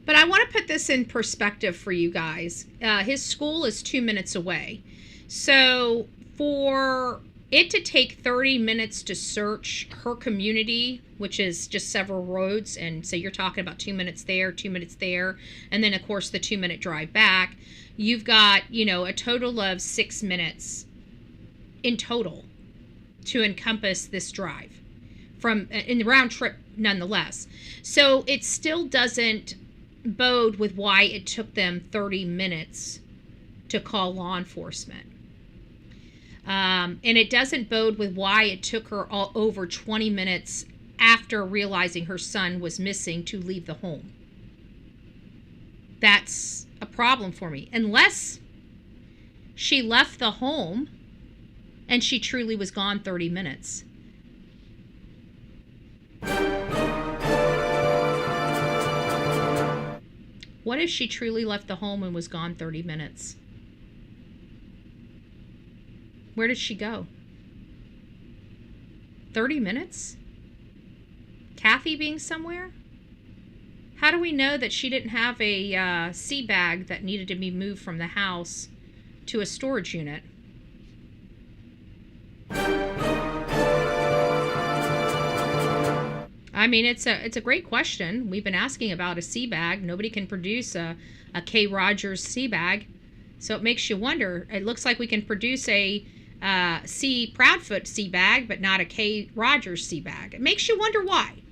But I want to put this in perspective for you guys. His school is 2 minutes away. So for it to take 30 minutes to search her community, which is just several roads, and so you're talking about 2 minutes there, 2 minutes there, and then of course the 2-minute drive back, you've got, a total of 6 minutes in total to encompass this drive in the round trip nonetheless. So it still doesn't bode with why it took them 30 minutes to call law enforcement. And it doesn't bode with why it took her all over 20 minutes after realizing her son was missing to leave the home. That's a problem for me. Unless she left the home and she truly was gone 30 minutes. What if she truly left the home and was gone 30 minutes? Where did she go? 30 minutes? Kathy being somewhere? How do we know that she didn't have a sea bag that needed to be moved from the house to a storage unit? I mean, it's a great question. We've been asking about a sea bag. Nobody can produce a K. Rogers sea bag. So it makes you wonder. It looks like we can produce a C. Proudfoot sea bag, but not a K. Rogers sea bag. It makes you wonder why.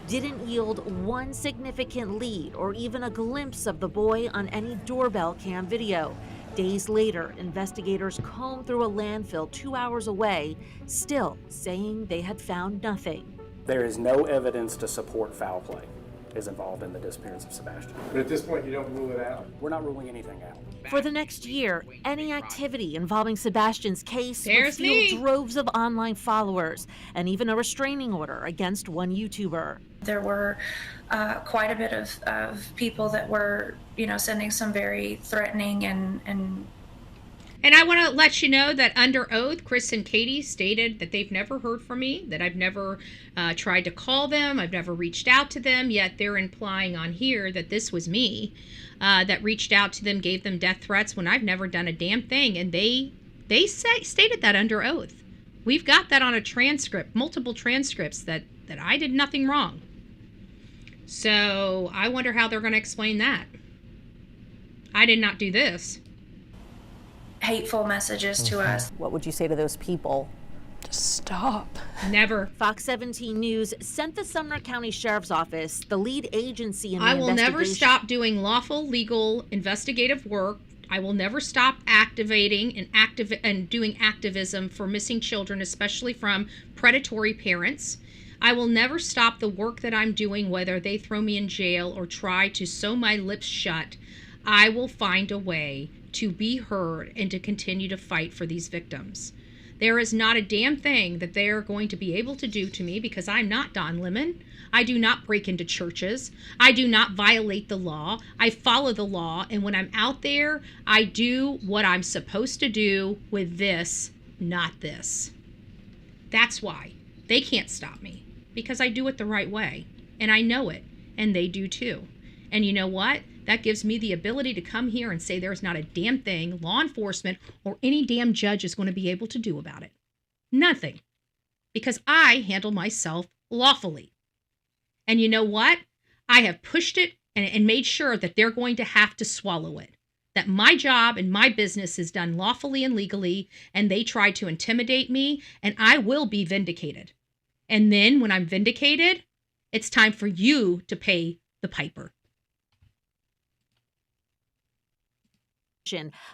Didn't yield one significant lead or even a glimpse of the boy on any doorbell cam video. Days later, investigators combed through a landfill 2 hours away, still saying they had found nothing. There is no evidence to support foul play is involved in the disappearance of Sebastian. But at this point, you don't rule it out? We're not ruling anything out. For the next year, any activity involving Sebastian's case There's would fuel me. droves of online followers and even a restraining order against one YouTuber. There were quite a bit of people that were, sending some very threatening and And I want to let you know that under oath, Chris and Katie stated that they've never heard from me, that I've never tried to call them, I've never reached out to them, yet they're implying on here that this was me that reached out to them, gave them death threats when I've never done a damn thing. And they stated that under oath. We've got that on a transcript, multiple transcripts, that I did nothing wrong. So I wonder how they're going to explain that. I did not do this. Hateful messages to us. What would you say to those people? Just stop. Never. Fox 17 News sent the Sumner County Sheriff's Office, the lead agency in the I will investigation. never stop doing lawful, legal, investigative work. I will never stop activating and doing activism for missing children, especially from predatory parents. I will never stop the work that I'm doing, whether they throw me in jail or try to sew my lips shut. I will find a way to be heard and to continue to fight for these victims. There is not a damn thing that they're going to be able to do to me, because I'm not Don Lemon. I do not break into churches. I do not violate the law. I follow the law, and when I'm out there, I do what I'm supposed to do with this, not this. That's why they can't stop me, because I do it the right way, and I know it, and they do too. And you know what? That gives me the ability to come here and say there's not a damn thing law enforcement or any damn judge is going to be able to do about it. Nothing. Because I handle myself lawfully. And you know what? I have pushed it and made sure that they're going to have to swallow it. That my job and my business is done lawfully and legally, and they try to intimidate me, and I will be vindicated. And then when I'm vindicated, it's time for you to pay the piper.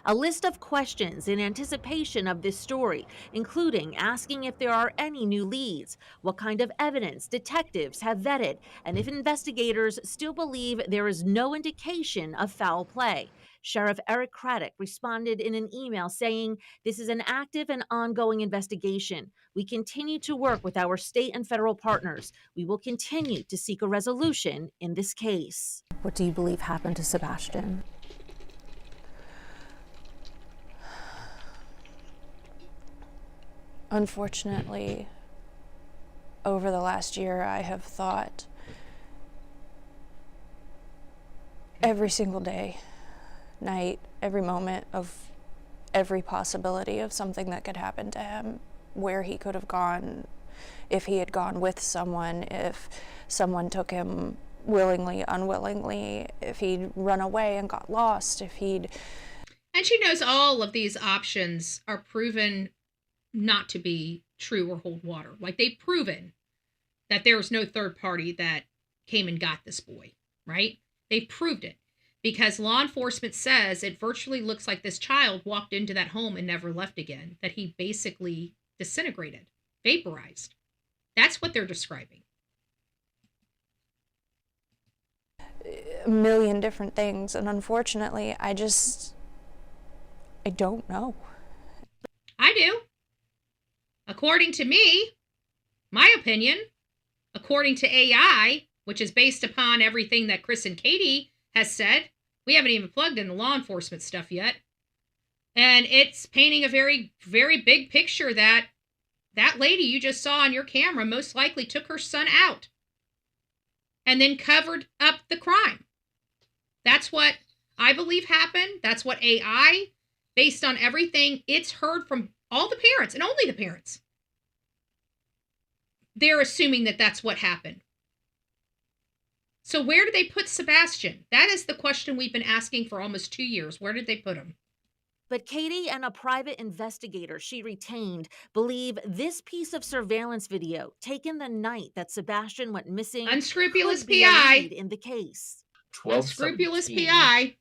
A list of questions in anticipation of this story, including asking if there are any new leads, what kind of evidence detectives have vetted, and if investigators still believe there is no indication of foul play. Sheriff Eric Craddock responded in an email saying, "This is an active and ongoing investigation. We continue to work with our state and federal partners. We will continue to seek a resolution in this case." What do you believe happened to Sebastian? Unfortunately, over the last year, I have thought every single day, night, every moment of every possibility of something that could happen to him, where he could have gone, if he had gone with someone, if someone took him willingly, unwillingly, if he'd run away and got lost, if he'd... And she knows all of these options are proven not to be true or hold water. Like, they've proven that there was no third party that came and got this boy, right? They've proved it because law enforcement says it virtually looks like this child walked into that home and never left again, that he basically disintegrated, vaporized. That's what they're describing. A million different things, and unfortunately, I don't know. I do. According to me, my opinion, according to AI, which is based upon everything that Chris and Katie has said, we haven't even plugged in the law enforcement stuff yet. And it's painting a very, very big picture that that lady you just saw on your camera most likely took her son out and then covered up the crime. That's what I believe happened. That's what AI, based on everything it's heard from all the parents, and only the parents, they're assuming that that's what happened. So where did they put Sebastian? That is the question we've been asking for almost 2 years. Where did they put him? But Katie and a private investigator she retained believe this piece of surveillance video taken the night that Sebastian went missing unscrupulous could be a PI lead in the case. Unscrupulous PI.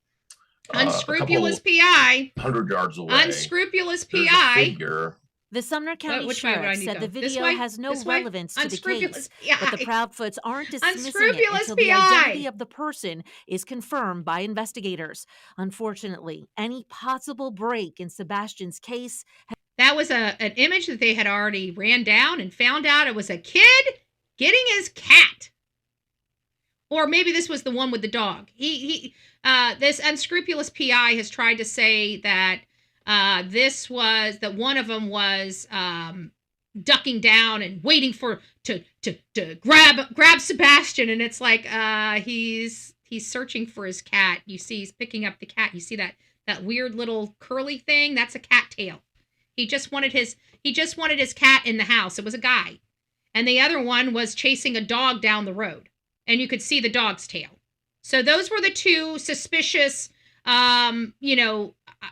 Unscrupulous PI. 100 yards away. Unscrupulous There's a PI. figure. The Sumner County Which way would I Sheriff need said to the go? This video way? has no This way? relevance to the Unscrupulous case, but the PI. Proudfoots aren't dismissing it Unscrupulous until the PI. identity of the person is confirmed by investigators. Unfortunately, any possible break in Sebastian's case... That was an image that they had already ran down and found out it was a kid getting his cat. Or maybe this was the one with the dog. This unscrupulous PI has tried to say that This was that one of them was ducking down and waiting for to grab Sebastian, and it's like he's searching for his cat. You see he's picking up the cat. You see that weird little curly thing? That's a cat tail. He just wanted his cat in the house. It was a guy. And the other one was chasing a dog down the road, and you could see the dog's tail. So those were the two suspicious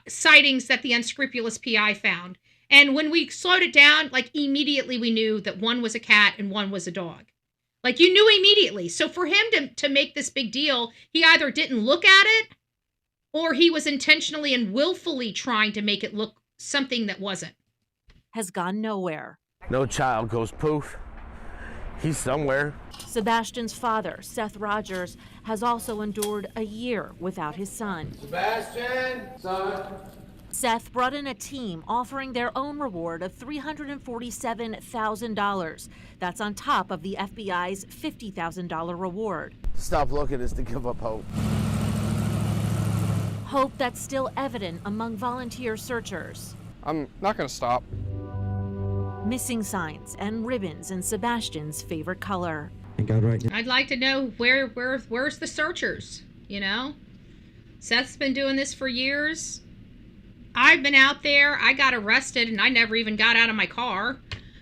sightings that the unscrupulous PI found. And when we slowed it down, like immediately we knew that one was a cat and one was a dog. Like you knew immediately. So for him to make this big deal, he either didn't look at it or he was intentionally and willfully trying to make it look something that wasn't. Has gone nowhere. No child goes poof. He's somewhere. Sebastian's father, Seth Rogers, has also endured a year without his son. Sebastian, son. Seth brought in a team offering their own reward of $347,000. That's on top of the FBI's $50,000 reward. Stop looking is to give up hope. Hope that's still evident among volunteer searchers. I'm not going to stop. Missing signs and ribbons in Sebastian's favorite color. I'd like to know where's the searchers, you know? Seth's been doing this for years. I've been out there. I got arrested and I never even got out of my car.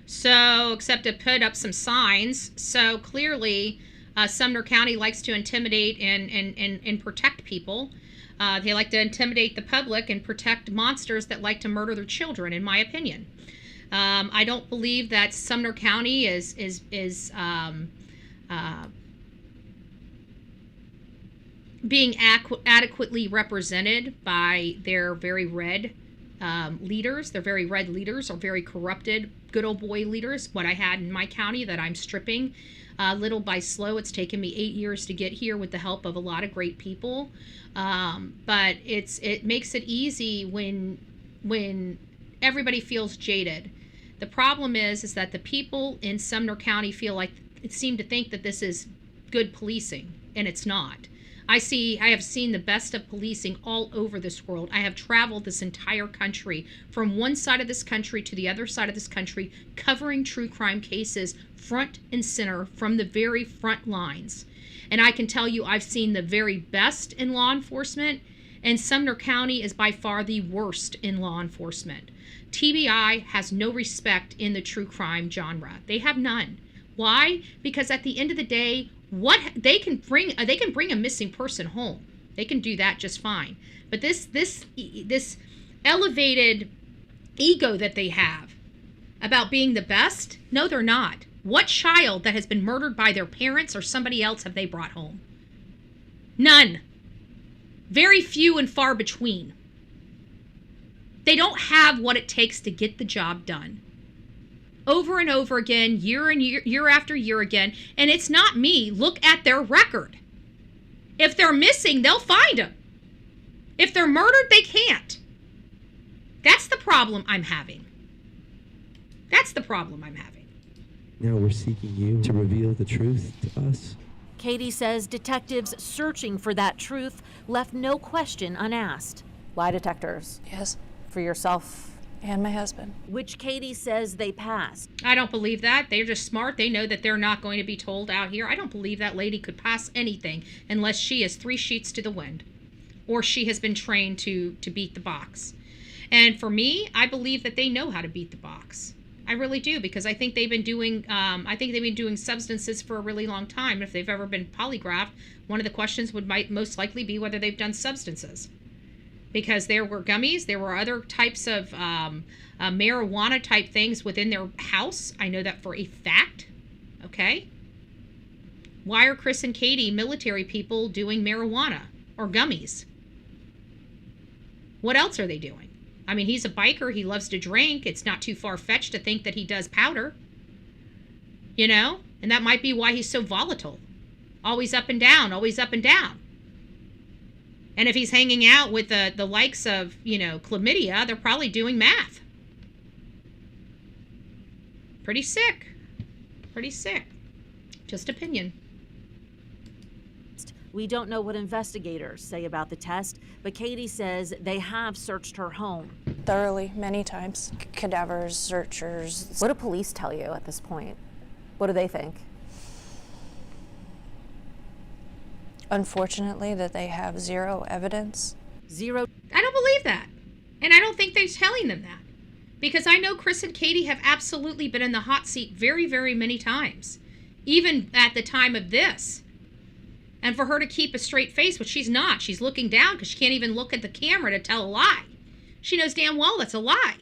So, except to put up some signs. So clearly, Sumner County likes to intimidate and protect people. They like to intimidate the public and protect monsters that like to murder their children, in my opinion. I don't believe that Sumner County is being adequately represented by their very red leaders. Their very red leaders are very corrupted, good old boy leaders. What I had in my county that I'm stripping little by slow. It's taken me 8 years to get here with the help of a lot of great people. But it makes it easy when everybody feels jaded. The problem is that the people in Sumner County seem to think that this is good policing, and it's not. I have seen the best of policing all over this world. I have traveled this entire country, from one side of this country to the other side of this country, covering true crime cases front and center from the very front lines. And I can tell you I've seen the very best in law enforcement, and Sumner County is by far the worst in law enforcement. TBI has no respect in the true crime genre. They have none. Why? Because at the end of the day, what they can bring a missing person home. They can do that just fine. But this elevated ego that they have about being the best, no, they're not. What child that has been murdered by their parents or somebody else have they brought home? None. Very few and far between. They don't have what it takes to get the job done. Over and over again, year after year again. And it's not me. Look at their record. If they're missing, they'll find them. If they're murdered, they can't. That's the problem I'm having. That's the problem I'm having. Now we're seeking you to reveal the truth to us. Katie says detectives searching for that truth left no question unasked. Lie detectors. Yes. For yourself and my husband. Which Katie says they passed. I don't believe that. They're just smart. They know that they're not going to be told out here. I don't believe that lady could pass anything unless she is 3 sheets to the wind, or she has been trained to beat the box. And for me, I believe that they know how to beat the box. I really do, because I think they've been doing substances for a really long time. If they've ever been polygraphed, one of the questions might most likely be whether they've done substances. Because there were gummies, there were other types of marijuana type things within their house. I know that for a fact. Okay? Why are Chris and Katie, military people, doing marijuana or gummies? What else are they doing? I mean, he's a biker. He loves to drink. It's not too far-fetched to think that he does powder. You know? And that might be why he's so volatile. Always up and down, always up and down. And if he's hanging out with the likes of, chlamydia, they're probably doing math. Pretty sick. Pretty sick. Just opinion. We don't know what investigators say about the test, but Katie says they have searched her home. thoroughly, many times. Cadavers, searchers. What do police tell you at this point? What do they think? Unfortunately, that they have zero evidence. Zero. I don't believe that. And I don't think they're telling them that. Because I know Chris and Katie have absolutely been in the hot seat very, very many times. Even at the time of this. And for her to keep a straight face, which she's not. She's looking down because she can't even look at the camera to tell a lie. She knows damn well that's a lie.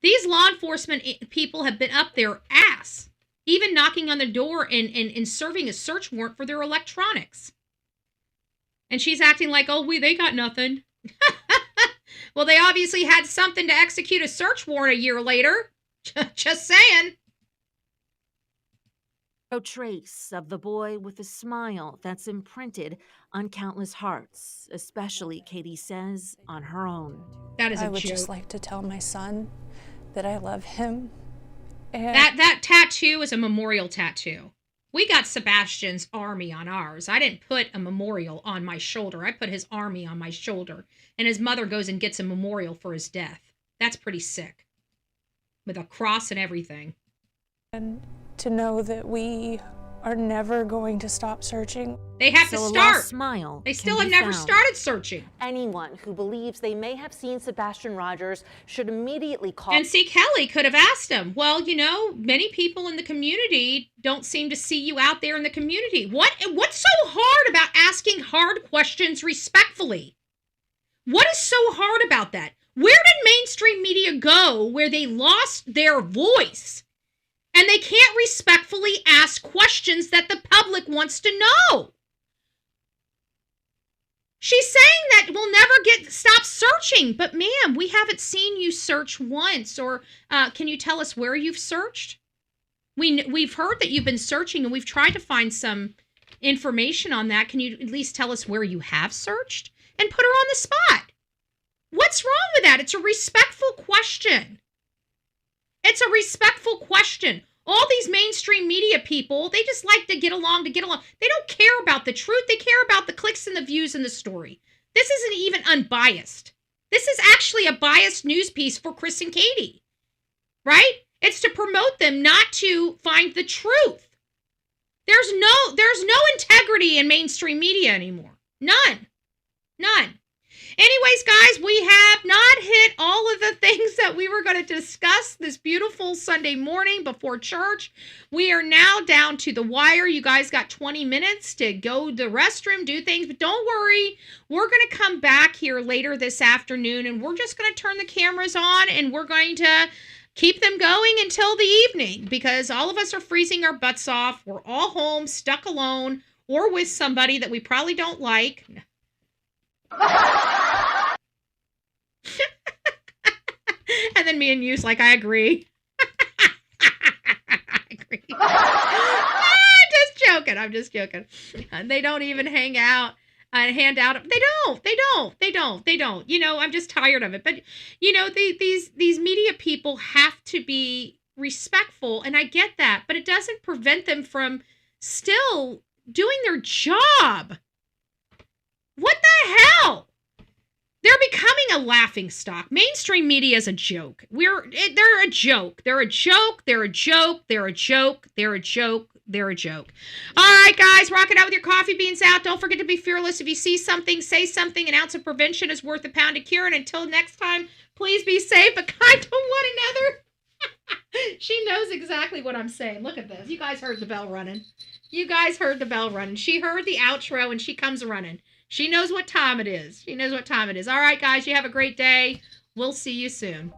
These law enforcement people have been up their ass. Even knocking on the door and serving a search warrant for their electronics. And she's acting like, oh, they got nothing. Well, they obviously had something to execute a search warrant a year later. Just saying. No trace of the boy with a smile that's imprinted on countless hearts, especially, Katie says, on her own. That is a I would joke. just like to tell my son that I love him. And That tattoo is a memorial tattoo. We got Sebastian's army on ours. I didn't put a memorial on my shoulder. I put his army on my shoulder. And his mother goes and gets a memorial for his death. That's pretty sick. With a cross and everything. And to know that we are never going to stop searching. They have to start. Smile. They still have never started searching. Anyone who believes they may have seen Sebastian Rogers should immediately call. And see, Kelly could have asked him, well, you know, many people in the community don't seem to see you out there in the community. What's so hard about asking hard questions respectfully? What is so hard about that? Where did mainstream media go where they lost their voice? And they can't respectfully ask questions that the public wants to know. She's saying that we'll never stop searching. But ma'am, we haven't seen you search once. Or can you tell us where you've searched? We've heard that you've been searching and we've tried to find some information on that. Can you at least tell us where you have searched? And put her on the spot. What's wrong with that? It's a respectful question. It's a respectful question. All these mainstream media people, they just like to get along. They don't care about the truth. They care about the clicks and the views in the story. This isn't even unbiased. This is actually a biased news piece for Chris and Katie. Right? It's to promote them, not to find the truth. There's no integrity in mainstream media anymore. None. Anyways, guys, we have not hit all of the things that we were going to discuss this beautiful Sunday morning before church. We are now down to the wire. You guys got 20 minutes to go to the restroom, do things, but don't worry. We're going to come back here later this afternoon, and we're just going to turn the cameras on, and we're going to keep them going until the evening, because all of us are freezing our butts off. We're all home, stuck alone, or with somebody that we probably don't like. And then me and you's like, I agree. I agree. I'm just joking. They don't even hang out and hand out. They don't. You know, I'm just tired of it. But, you know, these media people have to be respectful, and I get that. But it doesn't prevent them from still doing their job. What the hell? They're becoming a laughingstock. Mainstream media is a joke. They're a joke. They're a joke. They're a joke. They're a joke. They're a joke. They're a joke. All right, guys, rock it out with your coffee beans out. Don't forget to be fearless. If you see something, say something. An ounce of prevention is worth a pound of cure. And until next time, please be safe but kind to one another. She knows exactly what I'm saying. Look at this. You guys heard the bell running. She heard the outro and she comes running. She knows what time it is. All right, guys, you have a great day. We'll see you soon.